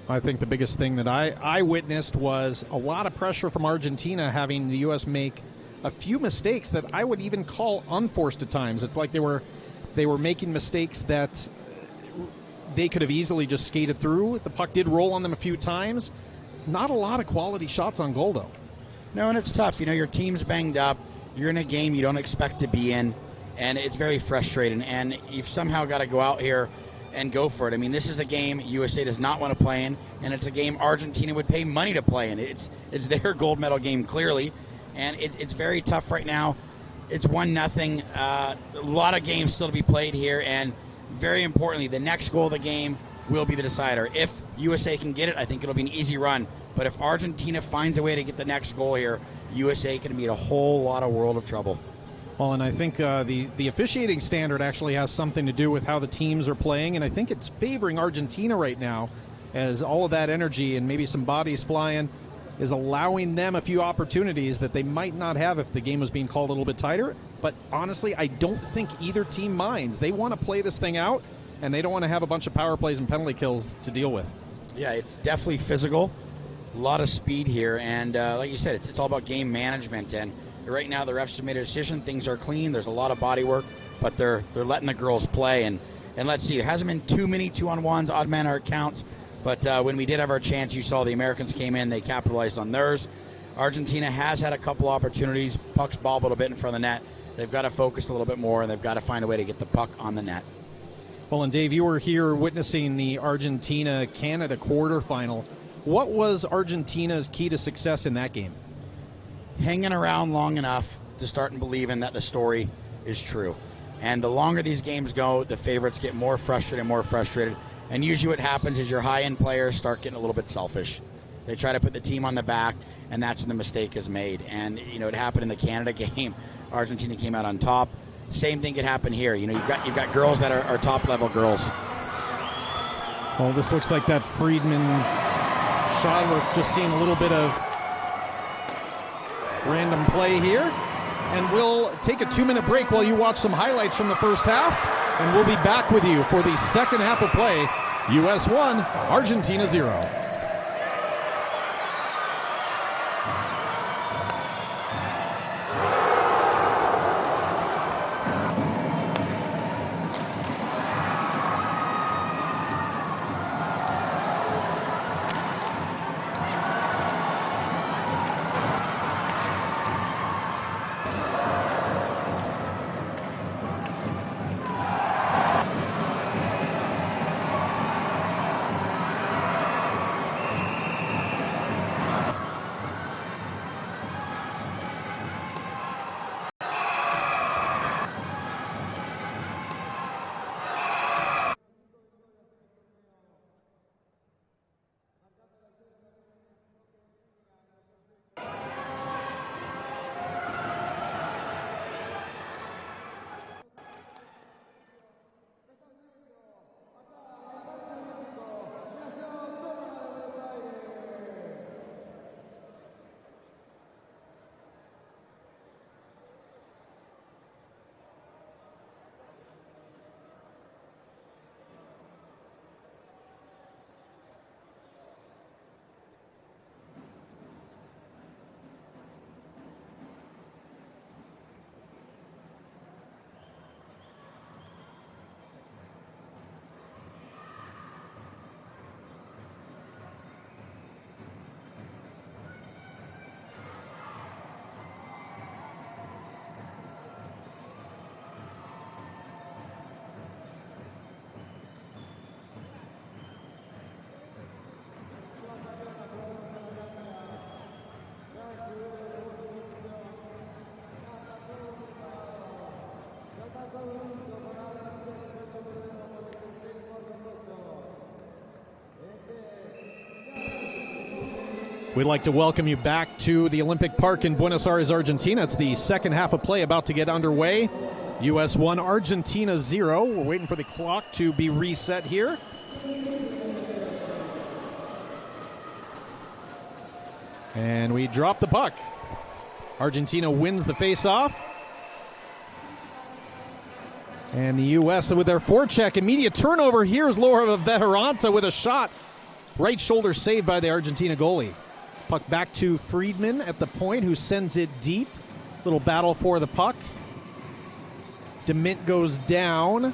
I think the biggest thing that I witnessed was a lot of pressure from Argentina, having the U.S. make a few mistakes that I would even call unforced at times. It's like they were making mistakes that they could have easily just skated through. The puck did roll on them a few times. Not a lot of quality shots on goal, though. No, and it's tough. You know, your team's banged up. You're in a game you don't expect to be in, and it's very frustrating. And you've somehow got to go out here and go for it. I mean, this is a game USA does not want to play in, and it's a game Argentina would pay money to play in. It's their gold medal game, clearly, and it's very tough right now. It's 1-0. A lot of games still to be played here, and very importantly, the next goal of the game will be the decider. If USA can get it, I think it'll be an easy run. But if Argentina finds a way to get the next goal here, USA can meet a whole lot of world of trouble. Well, and I think the officiating standard actually has something to do with how the teams are playing, and I think it's favoring Argentina right now, as all of that energy and maybe some bodies flying is allowing them a few opportunities that they might not have if the game was being called a little bit tighter. But honestly, I don't think either team minds. They want to play this thing out, and they don't want to have a bunch of power plays and penalty kills to deal with. Yeah, it's definitely physical. A lot of speed here, and like you said, it's all about game management. And right now the refs have made a decision. Things are clean. There's a lot of body work, but they're letting the girls play. And let's see, there hasn't been too many 2-on-1s, odd man out counts. But when we did have our chance, you saw the Americans came in. They capitalized on theirs. Argentina has had a couple opportunities. Puck's bobbled a bit in front of the net. They've got to focus a little bit more, and they've got to find a way to get the puck on the net. Well, and Dave, you were here witnessing the Argentina-Canada quarterfinal. What was Argentina's key to success in that game? Hanging around long enough to start and believing that the story is true. And the longer these games go, the favorites get more frustrated. And usually what happens is your high-end players start getting a little bit selfish. They try to put the team on the back, and that's when the mistake is made. And, it happened in the Canada game. Argentina came out on top. Same thing could happen here. You've got girls that are top-level girls. Well, this looks like that Friedman shot. We're just seeing a little bit of random play here. And we'll take a 2-minute break while you watch some highlights from the first half. And we'll be back with you for the second half of play. US 1, Argentina 0. We'd like to welcome you back to the Olympic Park in Buenos Aires, Argentina. It's the second half of play about to get underway. US 1, Argentina 0. We're waiting for the clock to be reset here. And we drop the puck. Argentina wins the face-off. And the U.S. with their forecheck. Immediate turnover. Here's Laura Vejeranta with a shot. Right shoulder saved by the Argentina goalie. Puck back to Friedman at the point, who sends it deep. Little battle for the puck. DeMint goes down.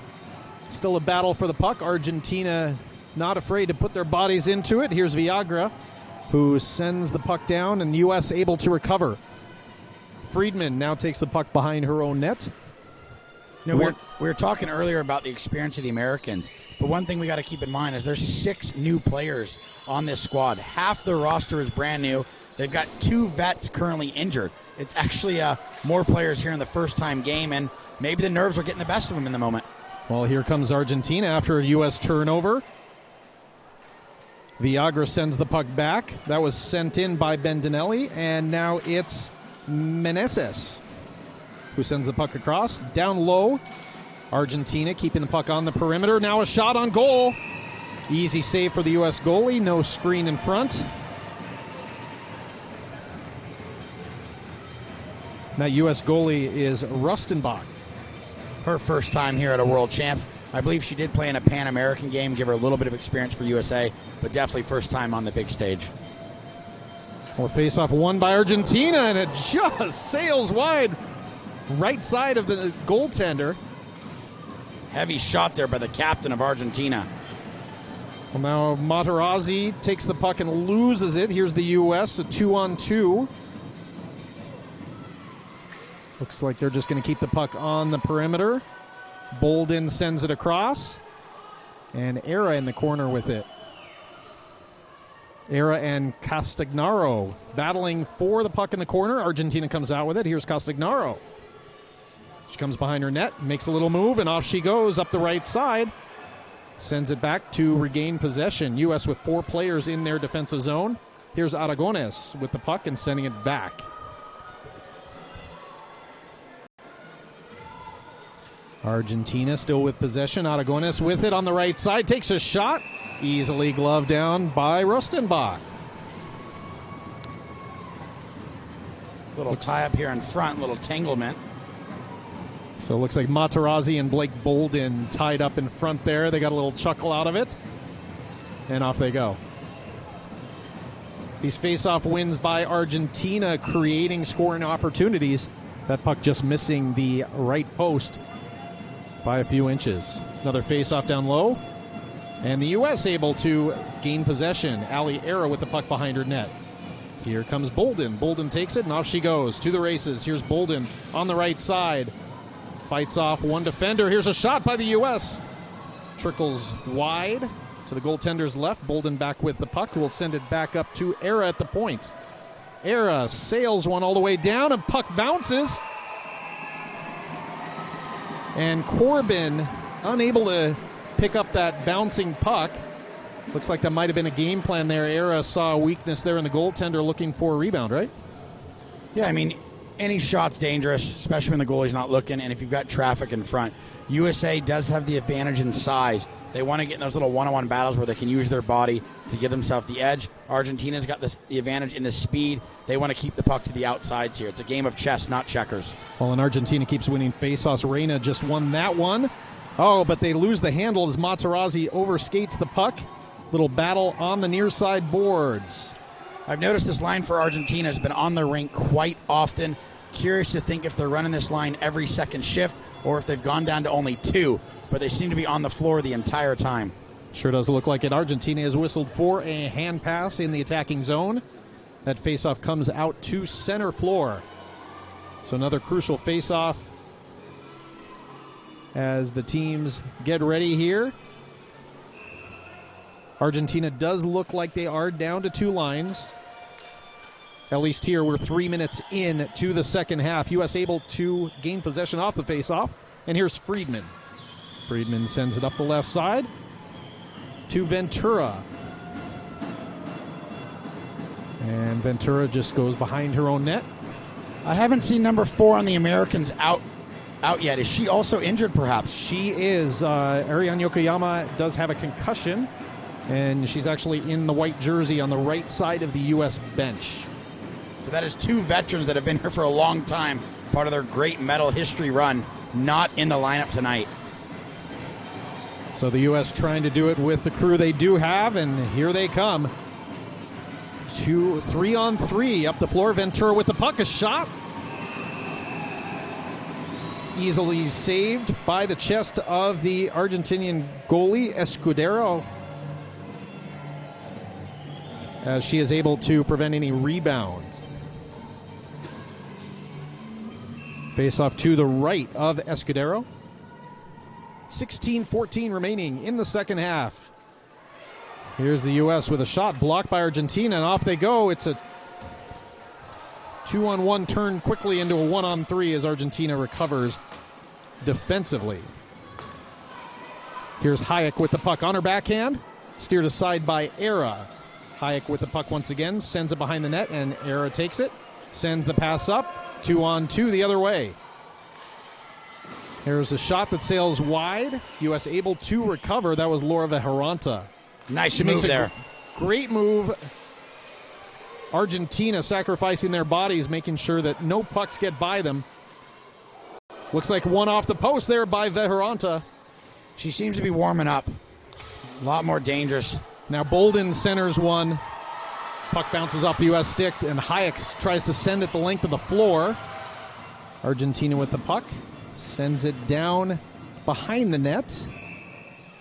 Still a battle for the puck. Argentina not afraid to put their bodies into it. Here's Viagra, who sends the puck down, and the U.S. able to recover. Friedman now takes the puck behind her own net. We were talking earlier about the experience of the Americans, but one thing we got to keep in mind is there's 6 new players on this squad. Half their roster is brand new. They've got 2 vets currently injured. It's actually more players here in the first-time game, and maybe the nerves are getting the best of them in the moment. Well, here comes Argentina after a U.S. turnover. Viagra sends the puck back. That was sent in by Bendinelli, and now it's Meneses who sends the puck across. Down low, Argentina keeping the puck on the perimeter. Now a shot on goal. Easy save for the U.S. goalie. No screen in front. That U.S. goalie is Rustenbach. Her first time here at a World Champs. I believe she did play in a Pan American game, give her a little bit of experience for USA, but definitely first time on the big stage. Well, face-off won by Argentina, and it just sails wide. Right side of the goaltender. Heavy shot there by the captain of Argentina. Well, now Materazzi takes the puck and loses it. Here's the U.S., a 2-on-2. Looks like they're just going to keep the puck on the perimeter. Bolden sends it across. And Era in the corner with it. Era and Castagnaro battling for the puck in the corner. Argentina comes out with it. Here's Castagnaro. She comes behind her net, makes a little move, and off she goes up the right side. Sends it back to regain possession. U.S. with 4 players in their defensive zone. Here's Aragones with the puck and sending it back. Argentina still with possession. Aragones with it on the right side. Takes a shot. Easily gloved down by Rostenbach. Little tie-up here in front, little tanglement. So it looks like Materazzi and Blake Bolden tied up in front there. They got a little chuckle out of it. And off they go. These face-off wins by Argentina, creating scoring opportunities. That puck just missing the right post by a few inches. Another face-off down low. And the U.S. able to gain possession. Ali Era with the puck behind her net. Here comes Bolden. Bolden takes it, and off she goes to the races. Here's Bolden on the right side. Fights off one defender. Here's a shot by the U.S. Trickles wide to the goaltender's left. Bolden back with the puck. Will send it back up to Era at the point. Era sails one all the way down, and puck bounces. And Corbin unable to pick up that bouncing puck. Looks like that might have been a game plan there. Era saw a weakness there in the goaltender looking for a rebound, right? Yeah, I mean, any shot's dangerous, especially when the goalie's not looking, and if you've got traffic in front. USA does have the advantage in size. They want to get in those little one-on-one battles where they can use their body to give themselves the edge. Argentina's got the advantage in the speed. They want to keep the puck to the outsides here. It's a game of chess, not checkers. Well, and Argentina keeps winning face-offs. Reina just won that one. Oh, but they lose the handle as Materazzi overskates the puck. Little battle on the near side boards. I've noticed this line for Argentina has been on the rink quite often. Curious to think if they're running this line every second shift or if they've gone down to only 2, but they seem to be on the floor the entire time. Sure does look like it. Argentina has whistled for a hand pass in the attacking zone. That faceoff comes out to center floor. So another crucial faceoff as the teams get ready here. Argentina does look like they are down to 2 lines. At least here, we're 3 minutes in to the second half. U.S. able to gain possession off the faceoff. And here's Friedman. Friedman sends it up the left side to Ventura. And Ventura just goes behind her own net. I haven't seen number 4 on the Americans out yet. Is she also injured, perhaps? She is. Ariane Yokoyama does have a concussion, and she's actually in the white jersey on the right side of the U.S. bench. So that is 2 veterans that have been here for a long time, part of their great medal history run, not in the lineup tonight. So the U.S. trying to do it with the crew they do have, and here they come. 3-on-3 up the floor. Ventura with the puck, a shot. Easily saved by the chest of the Argentinian goalie, Escudero, as she is able to prevent any rebound. Face off to the right of Escudero. 16-14 remaining in the second half. Here's the U.S. with a shot blocked by Argentina, and off they go. It's a 2-on-1 turn quickly into a 1-on-3 as Argentina recovers defensively. Here's Hayek with the puck on her backhand, steered aside by Era. Hayek with the puck once again, sends it behind the net, and Era takes it, sends the pass up, 2-on-2 the other way. Here's a shot that sails wide. U.S. able to recover. That was Laura Vejaranta. Nice move there. Great move. Argentina sacrificing their bodies, making sure that no pucks get by them. Looks like one off the post there by Vejaranta. She seems to be warming up. A lot more dangerous. Now Bolden centers one. Puck bounces off the U.S. stick, and Hayek tries to send it the length of the floor. Argentina with the puck. Sends it down behind the net.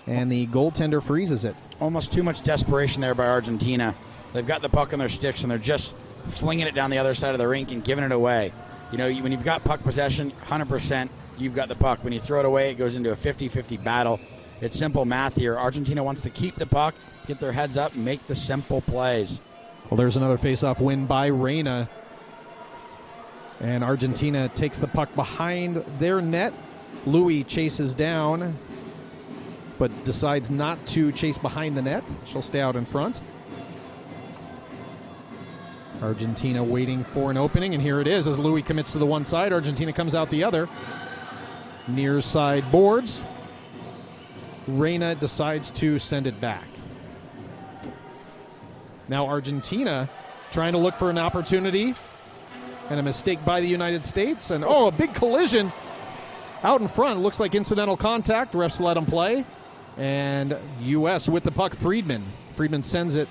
And the goaltender freezes it. Almost too much desperation there by Argentina. They've got the puck on their sticks, and they're just flinging it down the other side of the rink and giving it away. You know, when you've got puck possession, 100%, you've got the puck. When you throw it away, it goes into a 50-50 battle. It's simple math here. Argentina wants to keep the puck, get their heads up, and make the simple plays. Well, there's another face-off win by Reyna. And Argentina takes the puck behind their net. Louis chases down, but decides not to chase behind the net. She'll stay out in front. Argentina waiting for an opening, and here it is as Louis commits to the one side. Argentina comes out the other. Near side boards. Reyna decides to send it back. Now Argentina trying to look for an opportunity, and a mistake by the United States. And a big collision out in front. Looks like incidental contact. Refs let them play. And U.S. with the puck, Friedman. Friedman sends it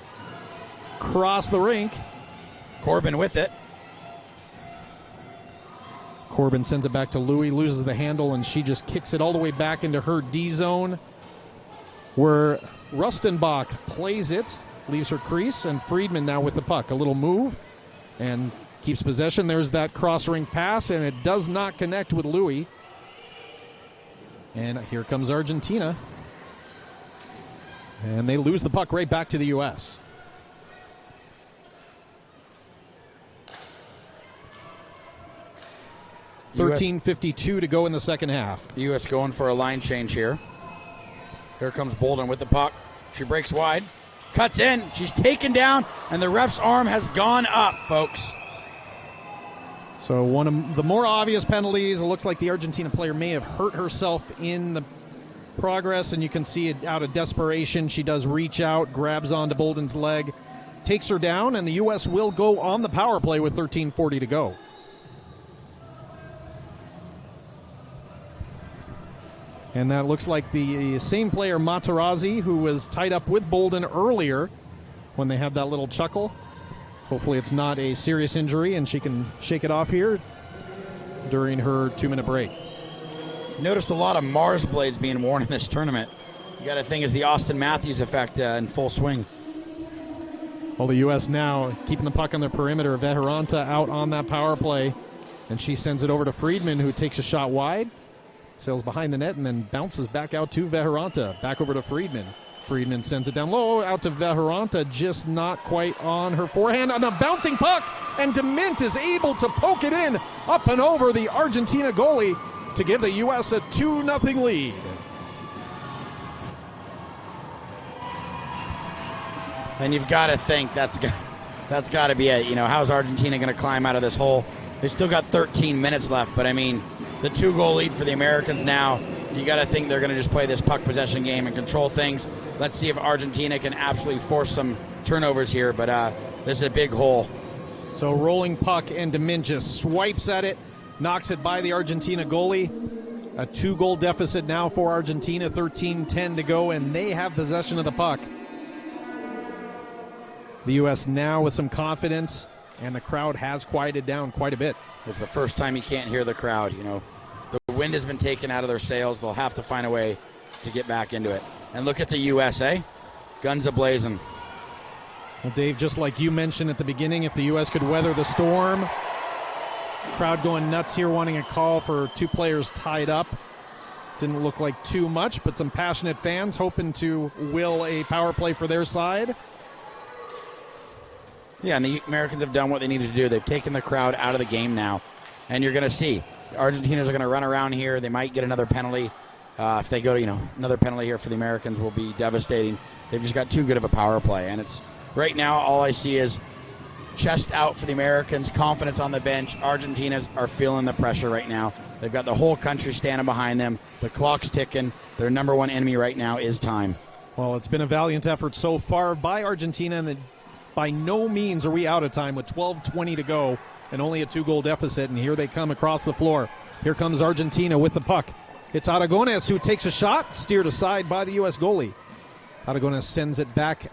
across the rink. Corbin with it. Corbin sends it back to Louis, loses the handle, and she just kicks it all the way back into her D zone, where Rustenbach plays it, leaves her crease, and Friedman now with the puck. A little move, and keeps possession. There's that cross-ring pass, and it does not connect with Louis. And here comes Argentina. And they lose the puck right back to the U.S. $13:52 to go in the second half. The U.S. going for a line change here. Here comes Bolden with the puck. She breaks wide. Cuts in. She's taken down, and the ref's arm has gone up, folks. So one of the more obvious penalties. It looks like the Argentina player may have hurt herself in the progress, and you can see it out of desperation. She does reach out, grabs onto Bolden's leg, takes her down, and the U.S. will go on the power play with 13:40 to go. And that looks like the same player, Materazzi, who was tied up with Bolden earlier when they had that little chuckle. Hopefully it's not a serious injury and she can shake it off here during her 2-minute break. Noticed a lot of Mars blades being worn in this tournament. You got to think is the Austin Matthews effect in full swing. Well, the U.S. now keeping the puck on their perimeter. Veheranta out on that power play, and she sends it over to Friedman, who takes a shot wide. Sails behind the net and then bounces back out to Veheranta. Back over to Friedman. Friedman sends it down low out to Veheranta, just not quite on her forehand. On a bouncing puck, and DeMint is able to poke it in up and over the Argentina goalie to give the U.S. a 2-0 lead. And you've got to think that's got to be it. You know, how's Argentina going to climb out of this hole? They've still got 13 minutes left, but I mean, the 2-goal lead for the Americans now, you got to think they're going to just play this puck possession game and control things. Let's see if Argentina can absolutely force some turnovers here, but this is a big hole. So rolling puck, and DeMint just swipes at it, knocks it by the Argentina goalie. A 2-goal deficit now for Argentina, 13:10 to go, and they have possession of the puck. The U.S. now with some confidence, and the crowd has quieted down quite a bit. It's the first time you can't hear the crowd, you know. The wind has been taken out of their sails. They'll have to find a way to get back into it. And look at the USA. Guns a-blazing. Well, Dave, just like you mentioned at the beginning, if the U.S. could weather the storm, crowd going nuts here, wanting a call for 2 players tied up. Didn't look like too much, but some passionate fans hoping to will a power play for their side. Yeah, and the Americans have done what they needed to do. They've taken the crowd out of the game now. And you're going to see, Argentinians are going to run around here. They might get another penalty. If they go to, another penalty here for the Americans will be devastating. They've just got too good of a power play. And it's right now, all I see is chest out for the Americans, confidence on the bench. Argentinas are feeling the pressure right now. They've got the whole country standing behind them. The clock's ticking. Their number one enemy right now is time. Well, it's been a valiant effort so far by Argentina, and by no means are we out of time with 12:20 to go and only a 2-goal deficit. And here they come across the floor. Here comes Argentina with the puck. It's Aragones who takes a shot, steered aside by the U.S. goalie. Aragones sends it back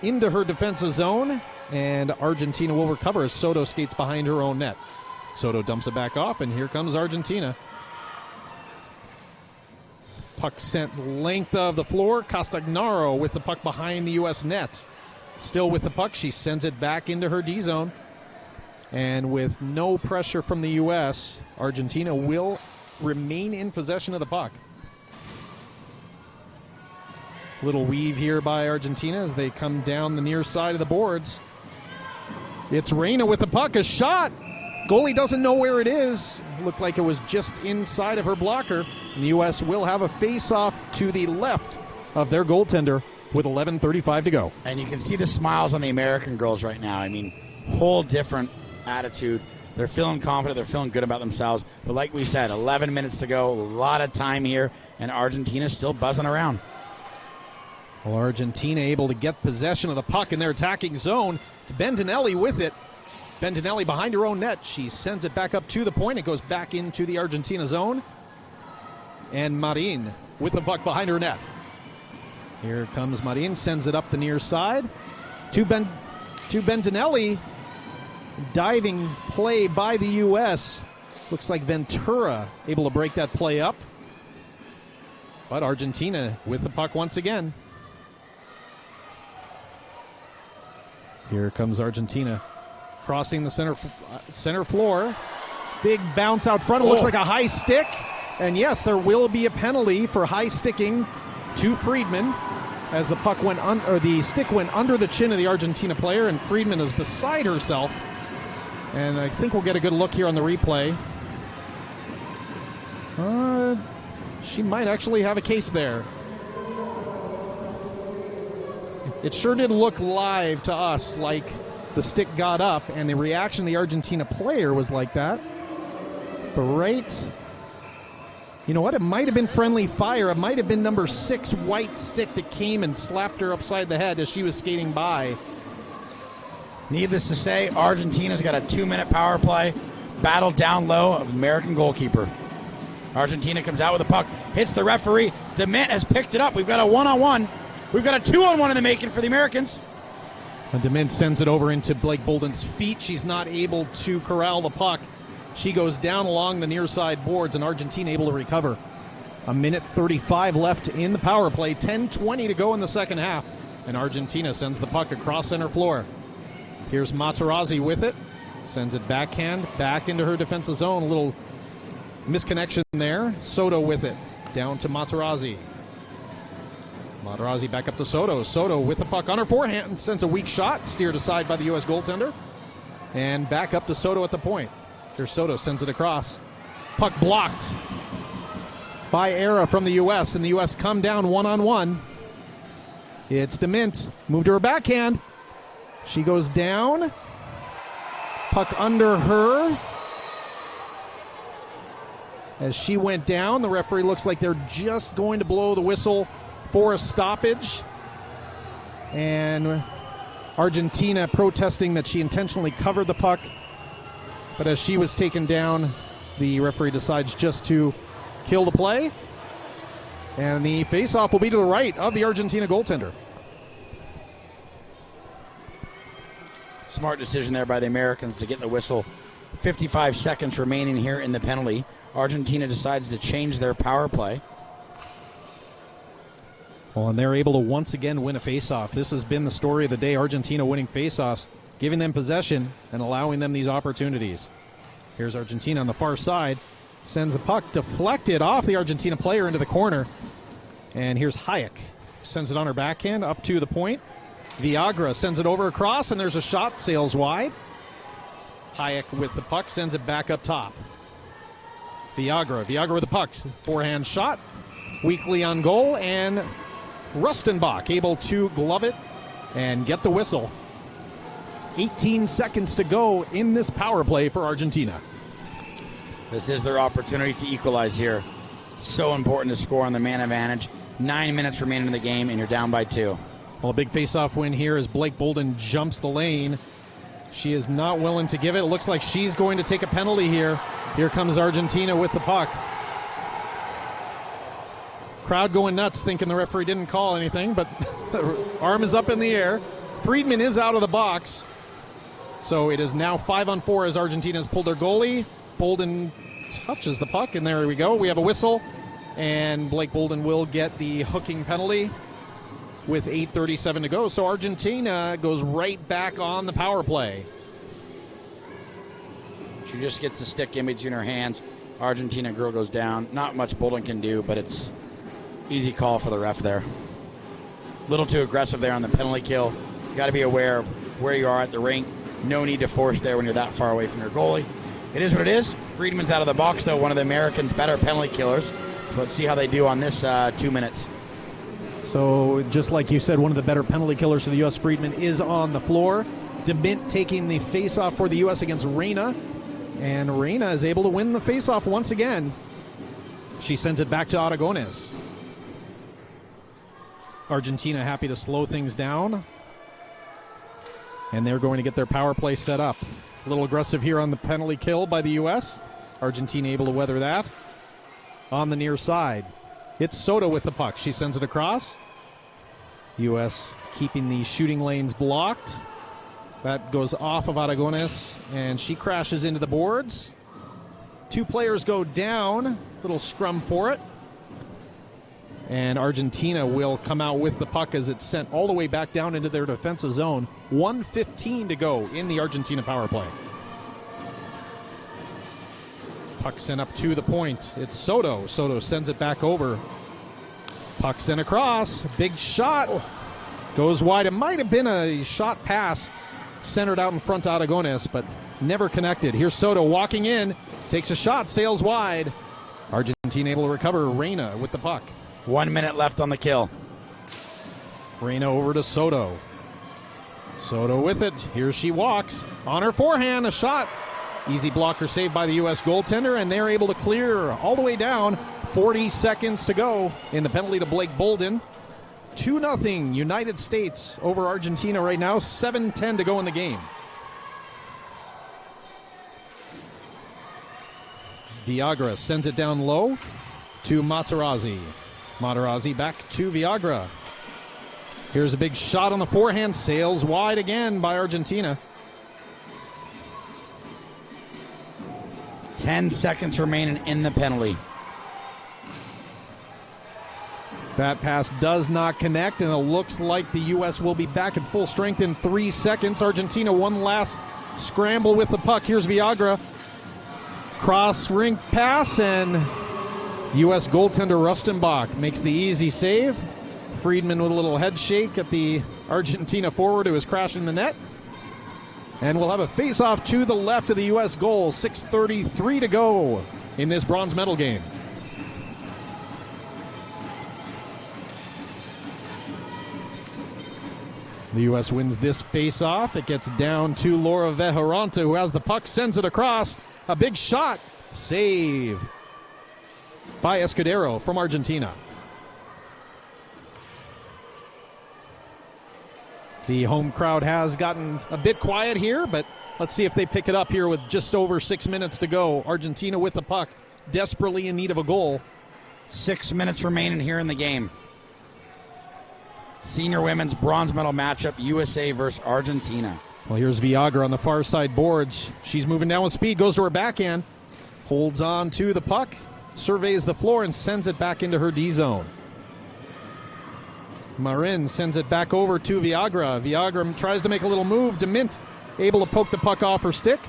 into her defensive zone, and Argentina will recover as Soto skates behind her own net. Soto dumps it back off, and here comes Argentina. Puck sent length of the floor. Castagnaro with the puck behind the U.S. net. Still with the puck, she sends it back into her D zone. And with no pressure from the U.S., Argentina will remain in possession of the puck. Little weave here by Argentina as they come down the near side of the boards. It's Reyna with the puck, a shot. Goalie doesn't know where it is. Looked like it was just inside of her blocker. And the U.S. will have a face-off to the left of their goaltender with 11:35 to go. And you can see the smiles on the American girls right now. I mean, whole different attitude. They're feeling confident. They're feeling good about themselves. But like we said, 11 minutes to go. A lot of time here. And Argentina's still buzzing around. Well, Argentina able to get possession of the puck in their attacking zone. It's Bentinelli with it. Bentinelli behind her own net. She sends it back up to the point. It goes back into the Argentina zone. And Marin with the puck behind her net. Here comes Marin, sends it up the near side. To Bentinelli. Diving play by the U.S. Looks like Ventura able to break that play up. But Argentina with the puck once again. Here comes Argentina. Crossing the center floor. Big bounce out front. It looks like a high stick. And yes, there will be a penalty for high sticking to Friedman as the puck went the stick went under the chin of the Argentina player, and Friedman is beside herself. And I think we'll get a good look here on the replay. She might actually have a case there. It sure did look live to us like the stick got up, and the reaction of the Argentina player was like that. But you know what? It might have been friendly fire. It might have been number 6 white stick that came and slapped her upside the head as she was skating by. Needless to say, Argentina's got a 2-minute power play. Battle down low of American goalkeeper. Argentina comes out with the puck, hits the referee. Dement has picked it up. We've got a 1-on-1. We've got a 2-on-1 in the making for the Americans. And Dement sends it over into Blake Bolden's feet. She's not able to corral the puck. She goes down along the near side boards, and Argentina able to recover. 1:35 left in the power play. 10:20 to go in the second half. And Argentina sends the puck across center floor. Here's Materazzi with it. Sends it backhand back into her defensive zone. A little misconnection there. Soto with it. Down to Materazzi. Materazzi back up to Soto. Soto with the puck on her forehand. Sends a weak shot. Steered aside by the U.S. goaltender. And back up to Soto at the point. Here's Soto. Sends it across. Puck blocked by Era from the U.S. And the U.S. come down 1-on-1. It's Dement. Moved to her backhand. She goes down. Puck under her. As she went down, the referee looks like they're just going to blow the whistle for a stoppage. And Argentina protesting that she intentionally covered the puck. But as she was taken down, the referee decides just to kill the play. And the face-off will be to the right of the Argentina goaltender. Smart decision there by the Americans to get the whistle. 55 seconds remaining here in the penalty. Argentina decides to change their power play. Well, and they're able to once again win a faceoff. This has been the story of the day, Argentina winning faceoffs, giving them possession and allowing them these opportunities. Here's Argentina on the far side. Sends a puck deflected off the Argentina player into the corner. And here's Hayek. Sends it on her backhand up to the point. Viagra sends it over across, and there's a shot, sails wide. Hayek with the puck, sends it back up top. Viagra with the puck. Forehand shot. Weakly on goal, and Rustenbach able to glove it and get the whistle. 18 seconds to go in this power play for Argentina. This is their opportunity to equalize here. So important to score on the man advantage. 9 minutes remaining in the game, and you're down by 2. Well, a big face-off win here as Blake Bolden jumps the lane. She is not willing to give it. It looks like she's going to take a penalty here. Here comes Argentina with the puck. Crowd going nuts thinking the referee didn't call anything, but the arm is up in the air. Friedman is out of the box. So it is now 5-on-4 as Argentina has pulled their goalie. Bolden touches the puck, and there we go. We have a whistle, and Blake Bolden will get the hooking penalty with 8:37 to go. So Argentina goes right back on the power play. She just gets the stick in between her hands. Argentina girl goes down. Not much Bolden can do, but it's easy call for the ref there. Little too aggressive there on the penalty kill. You got to be aware of where you are at the rink. No need to force there when you're that far away from your goalie. It is what it is. Friedman's out of the box, though, one of the Americans' better penalty killers. So let's see how they do on this 2 minutes. So just like you said, one of the better penalty killers for the U.S., Friedman, is on the floor. DeMint taking the face-off for the U.S. against Reyna. And Reyna is able to win the face-off once again. She sends it back to Aragones. Argentina happy to slow things down. And they're going to get their power play set up. A little aggressive here on the penalty kill by the U.S. Argentina able to weather that. On the near side, it's Soto with the puck. She sends it across. U.S. keeping the shooting lanes blocked. That goes off of Aragones, and she crashes into the boards. 2 players go down. Little scrum for it. And Argentina will come out with the puck as it's sent all the way back down into their defensive zone. 1:15 to go in the Argentina power play. Puck sent up to the point. It's Soto. Soto sends it back over. Puck sent across. Big shot. Goes wide. It might have been a shot pass centered out in front to Aragones, but never connected. Here's Soto walking in. Takes a shot. Sails wide. Argentina able to recover. Reyna with the puck. 1 minute left on the kill. Reyna over to Soto. Soto with it. Here she walks. On her forehand, a shot. Easy blocker saved by the U.S. goaltender, and they're able to clear all the way down. 40 seconds to go in the penalty to Blake Bolden. 2-0 United States over Argentina right now. 7:10 to go in the game. Viagra sends it down low to Materazzi. Materazzi back to Viagra. Here's a big shot on the forehand. Sails wide again by Argentina. 10 seconds remaining in the penalty. That pass does not connect, and it looks like the U.S. will be back at full strength in 3 seconds. Argentina one last scramble with the puck. Here's Viagra. Cross rink pass, and U.S. goaltender Rustenbach makes the easy save. Friedman with a little head shake at the Argentina forward who is crashing the net. And we'll have a face-off to the left of the U.S. goal. 6:33 to go in this bronze medal game. The U.S. wins this face-off. It gets down to Laura Vejaranta, who has the puck, sends it across. A big shot. Save by Escudero from Argentina. The home crowd has gotten a bit quiet here, but let's see if they pick it up here with just over 6 minutes to go. Argentina with the puck, desperately in need of a goal. 6 minutes remaining here in the game. Senior women's bronze medal matchup, USA versus Argentina. Well, here's Viagra on the far side boards. She's moving down with speed, goes to her backhand, holds on to the puck, surveys the floor, and sends it back into her D zone. Marin sends it back over to Viagra. Viagra tries to make a little move. DeMint able to poke the puck off her stick,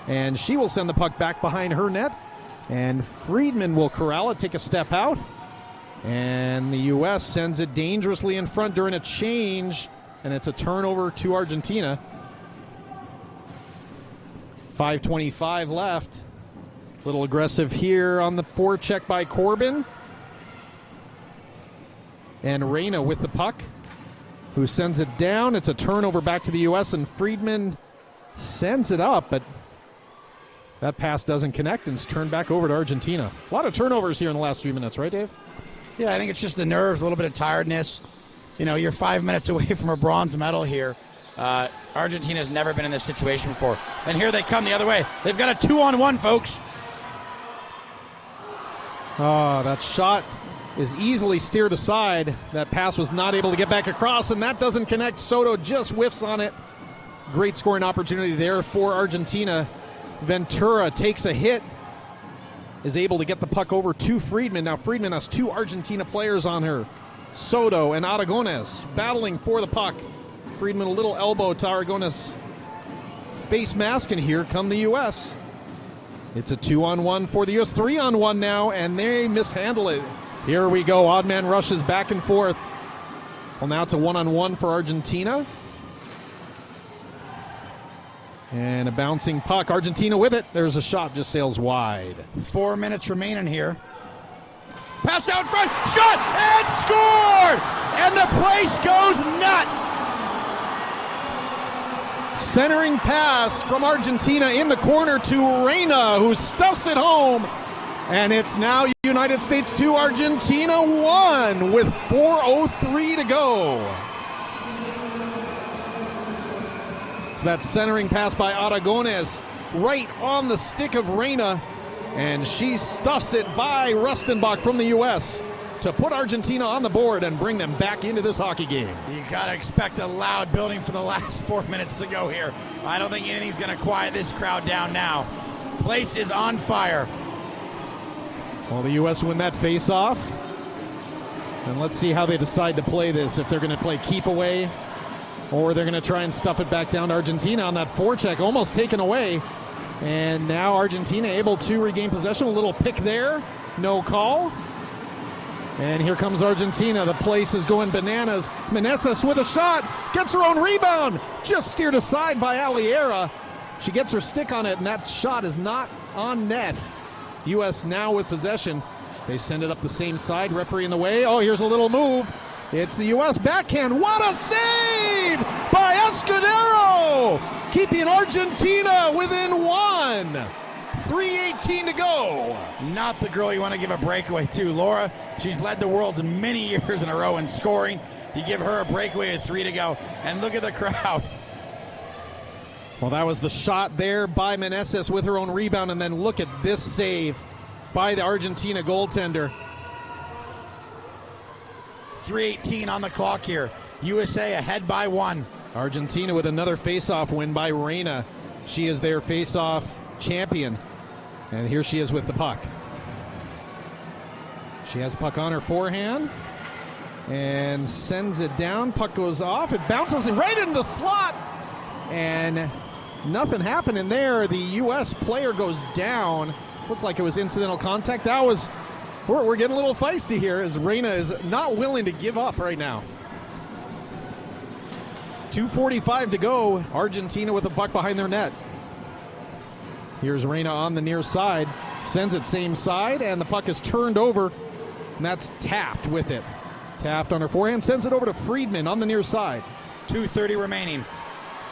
and she will send the puck back behind her net. And Friedman will corral it, take a step out. And the U.S. sends it dangerously in front during a change, and it's a turnover to Argentina. 5:25 left. A little aggressive here on the forecheck by Corbin. And Reyna with the puck, who sends it down. It's a turnover back to the U.S., and Friedman sends it up, but that pass doesn't connect, and it's turned back over to Argentina. A lot of turnovers here in the last few minutes, right, Dave? Yeah, I think it's just the nerves, a little bit of tiredness. You know, you're 5 minutes away from a bronze medal here. Argentina's never been in this situation before. And here they come the other way. They've got a 2-on-1, folks. Oh, that shot is easily steered aside. That pass was not able to get back across, and that doesn't connect. Soto just whiffs on it. Great scoring opportunity there for Argentina. Ventura takes a hit, is able to get the puck over to Friedman. Now Friedman has two Argentina players on her. Soto and Aragones battling for the puck. Friedman a little elbow to Aragones' face mask, and here come the U.S. It's a 2-on-1 for the U.S. 3-on-1 now, and they mishandle it. Here we go. Odd man rushes back and forth. Well, now it's a 1-on-1 for Argentina. And a bouncing puck. Argentina with it. There's a shot, just sails wide. 4 minutes remaining here. Pass out front, shot, and scored! And the place goes nuts! Centering pass from Argentina in the corner to Reina, who stuffs it home. And it's now United States 2, Argentina 1 with 4:03 to go. So that centering pass by Aragones right on the stick of Reina. And she stuffs it by Rustenbach from the U.S. to put Argentina on the board and bring them back into this hockey game. You got to expect a loud building for the last 4 minutes to go here. I don't think anything's going to quiet this crowd down now. Place is on fire. Well, the U.S. win that face-off. And let's see how they decide to play this. If they're going to play keep away or they're going to try and stuff it back down to Argentina on that forecheck, almost taken away. And now Argentina able to regain possession. A little pick there. No call. And here comes Argentina. The place is going bananas. Meneses with a shot. Gets her own rebound. Just steered aside by Aliera. She gets her stick on it, and that shot is not on net. U.S. now with possession. They send it up the same side. Referee in the way. Oh, here's a little move. It's the U.S. backhand. What a save by Escudero! Keeping Argentina within one. 3:18 to go. Not the girl you want to give a breakaway to. Laura, she's led the world many years in a row in scoring. You give her a breakaway with 3 to go. And look at the crowd. Well, that was the shot there by Meneses with her own rebound. And then look at this save by the Argentina goaltender. 3:18 on the clock here. USA ahead by 1. Argentina with another face-off win by Reina. She is their face-off champion. And here she is with the puck. She has puck on her forehand and sends it down. Puck goes off. It bounces right in the slot. And nothing happening there. The U.S. player goes down. Looked like it was incidental contact. That was... We're getting a little feisty here as Reina is not willing to give up right now. 2:45 to go. Argentina with the puck behind their net. Here's Reina on the near side. Sends it same side, and the puck is turned over. And that's Taft with it. Taft on her forehand. Sends it over to Friedman on the near side. 2:30 remaining.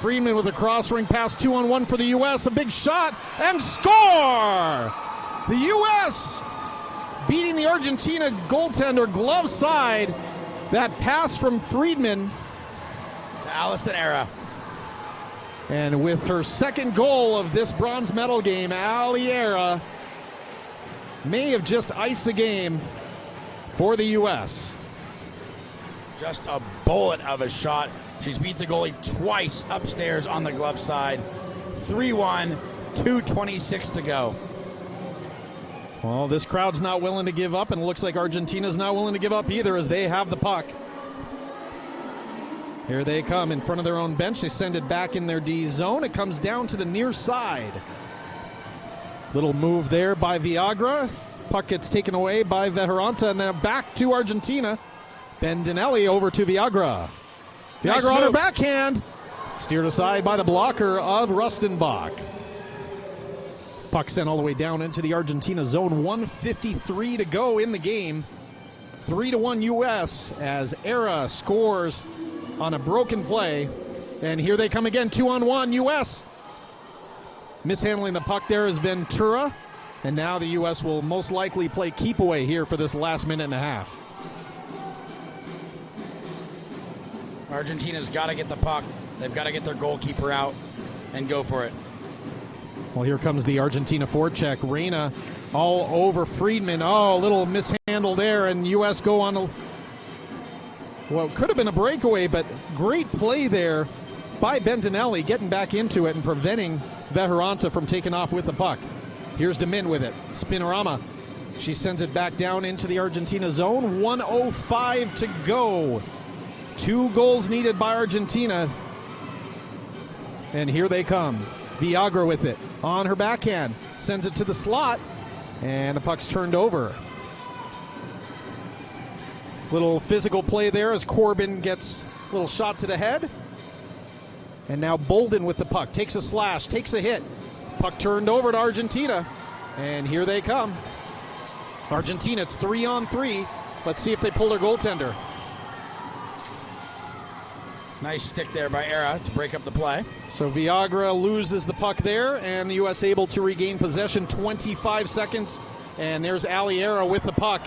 Friedman with a cross-ring pass. 2-on-1 for the U.S. A big shot, and score! The U.S. beating the Argentina goaltender glove side. That pass from Friedman To Allison Era. And with her second goal of this bronze medal game, Aliera may have just iced the game for the U.S. Just a bullet of a shot. She's beat the goalie twice upstairs on the glove side. 3-1, 2:26 to go. Well, this crowd's not willing to give up, and it looks like Argentina's not willing to give up either as they have the puck. Here they come in front of their own bench. They send it back in their D zone. It comes down to the near side. Little move there by Viagra. Puck gets taken away by Vejeranta, and then back to Argentina. Bendinelli over to Viagra. Viagra Nice on her move. backhand. Steered aside by the blocker of Rustenbach. Puck sent all the way down into the Argentina zone. 1:53 to go in the game. 3-1 U.S. as Era scores on a broken play. And here they come again, 2-on-1 U.S. Mishandling the puck there is Ventura. And now the U.S. will most likely play keep away here for this last minute and a half. Argentina's got to get the puck. They've got to get their goalkeeper out and go for it. Well, here comes the Argentina forecheck. Reina all over Friedman. Oh, a little mishandle there, and U.S. go on a... Well, it could have been a breakaway, but great play there by Bendinelli, getting back into it and preventing Vejeranta from taking off with the puck. Here's DeMint with it. Spinorama. She sends it back down into the Argentina zone. 1:05 to go. 2 goals needed by Argentina. And here they come. Viagra with it on her backhand. Sends it to the slot. And the puck's turned over. Little physical play there as Corbin gets a little shot to the head. And now Bolden with the puck. Takes a slash, takes a hit. Puck turned over to Argentina. And here they come. Argentina, it's 3-on-3. Let's see if they pull their goaltender. Nice stick there by Era to break up the play. So Viagra loses the puck there, and the U.S. able to regain possession. 25 seconds. And there's Ali Era with the puck.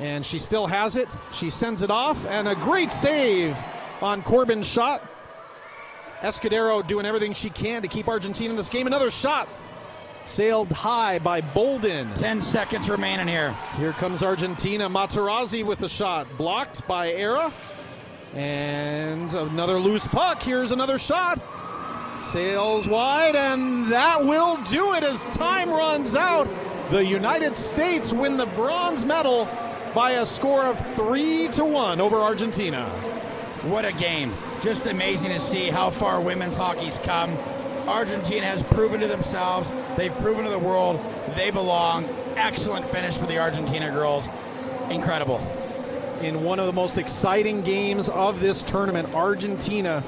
And she still has it. She sends it off, and a great save on Corbin's shot. Escudero doing everything she can to keep Argentina in this game. Another shot sailed high by Bolden. 10 seconds remaining here. Here comes Argentina. Materazzi with the shot. Blocked by Era. And another loose puck. Here's another shot. Sails wide, and that will do it as time runs out. The United States win the bronze medal by a score of 3-1 over Argentina. What a game. Just amazing to see how far women's hockey's come. Argentina has proven to themselves, they've proven to the world, they belong. Excellent finish for the Argentina girls. Incredible. In one of the most exciting games of this tournament, Argentina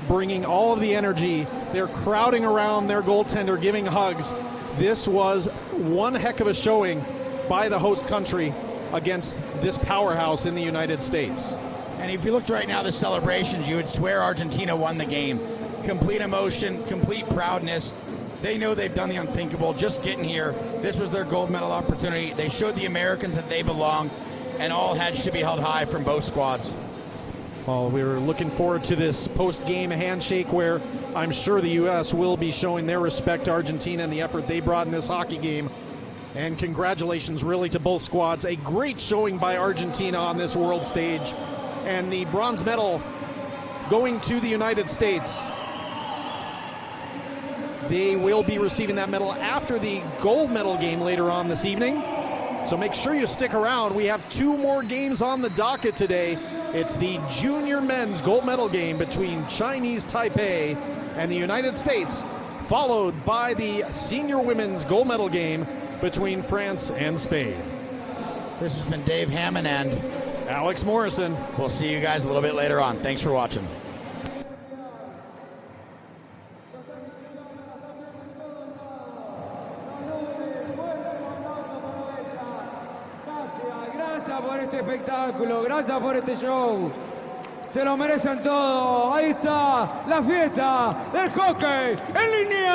bringing all of the energy. They're crowding around their goaltender, giving hugs. This was one heck of a showing by the host country against this powerhouse in the United States. And if you looked right now at the celebrations, you would swear Argentina won the game. Complete emotion, complete proudness. They know they've done the unthinkable, just getting here. This was their gold medal opportunity. They showed the Americans that they belong, and all heads should be held high from both squads. Well, we're looking forward to this post-game handshake where I'm sure the U.S. will be showing their respect to Argentina and the effort they brought in this hockey game. And congratulations really to both squads. A great showing by Argentina on this world stage. And the bronze medal going to the United States. They will be receiving that medal after the gold medal game later on this evening. So make sure you stick around. We have 2 more games on the docket today. It's the junior men's gold medal game between Chinese Taipei and the United States, followed by the senior women's gold medal game between France and Spain. This has been Dave Hammond and Alex Morrison. We'll see you guys a little bit later on. Thanks for watching. Gracias por este espectáculo, gracias por este show. Se lo merecen todo. Ahí está la fiesta del hockey en línea.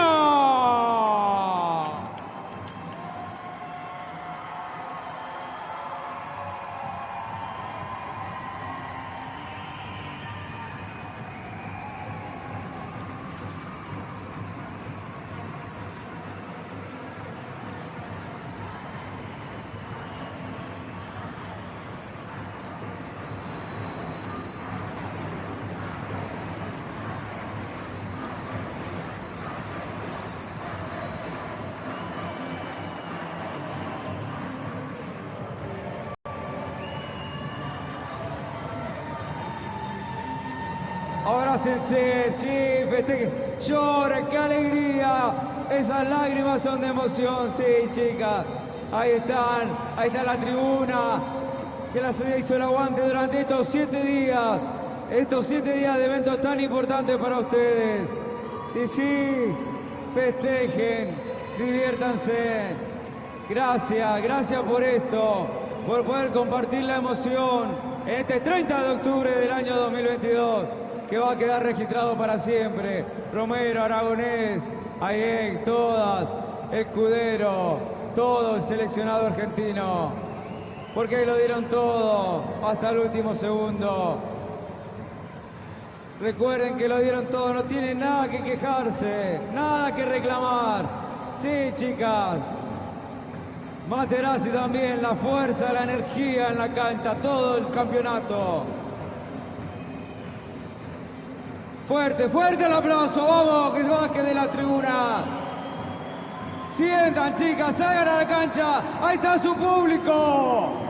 Abrácense, sí, festejen, lloren, qué alegría. Esas lágrimas son de emoción, sí, chicas. Ahí está la tribuna, que la ciudad hizo el aguante durante estos 7 días. Estos 7 días de eventos tan importantes para ustedes. Y sí, festejen, diviértanse. Gracias por esto, por poder compartir la emoción en este 30 de octubre del año 2022. Que va a quedar registrado para siempre. Romero, Aragonés, Ayek, todas, Escudero, todo el seleccionado argentino. Porque lo dieron todo hasta el último segundo. Recuerden que lo dieron todo, no tienen nada que quejarse, nada que reclamar. Sí, chicas. Materazzi también, la fuerza, la energía en la cancha, todo el campeonato. Fuerte, fuerte el aplauso, vamos, que se baje de la tribuna. Sientan, chicas, salgan a la cancha, ahí está su público.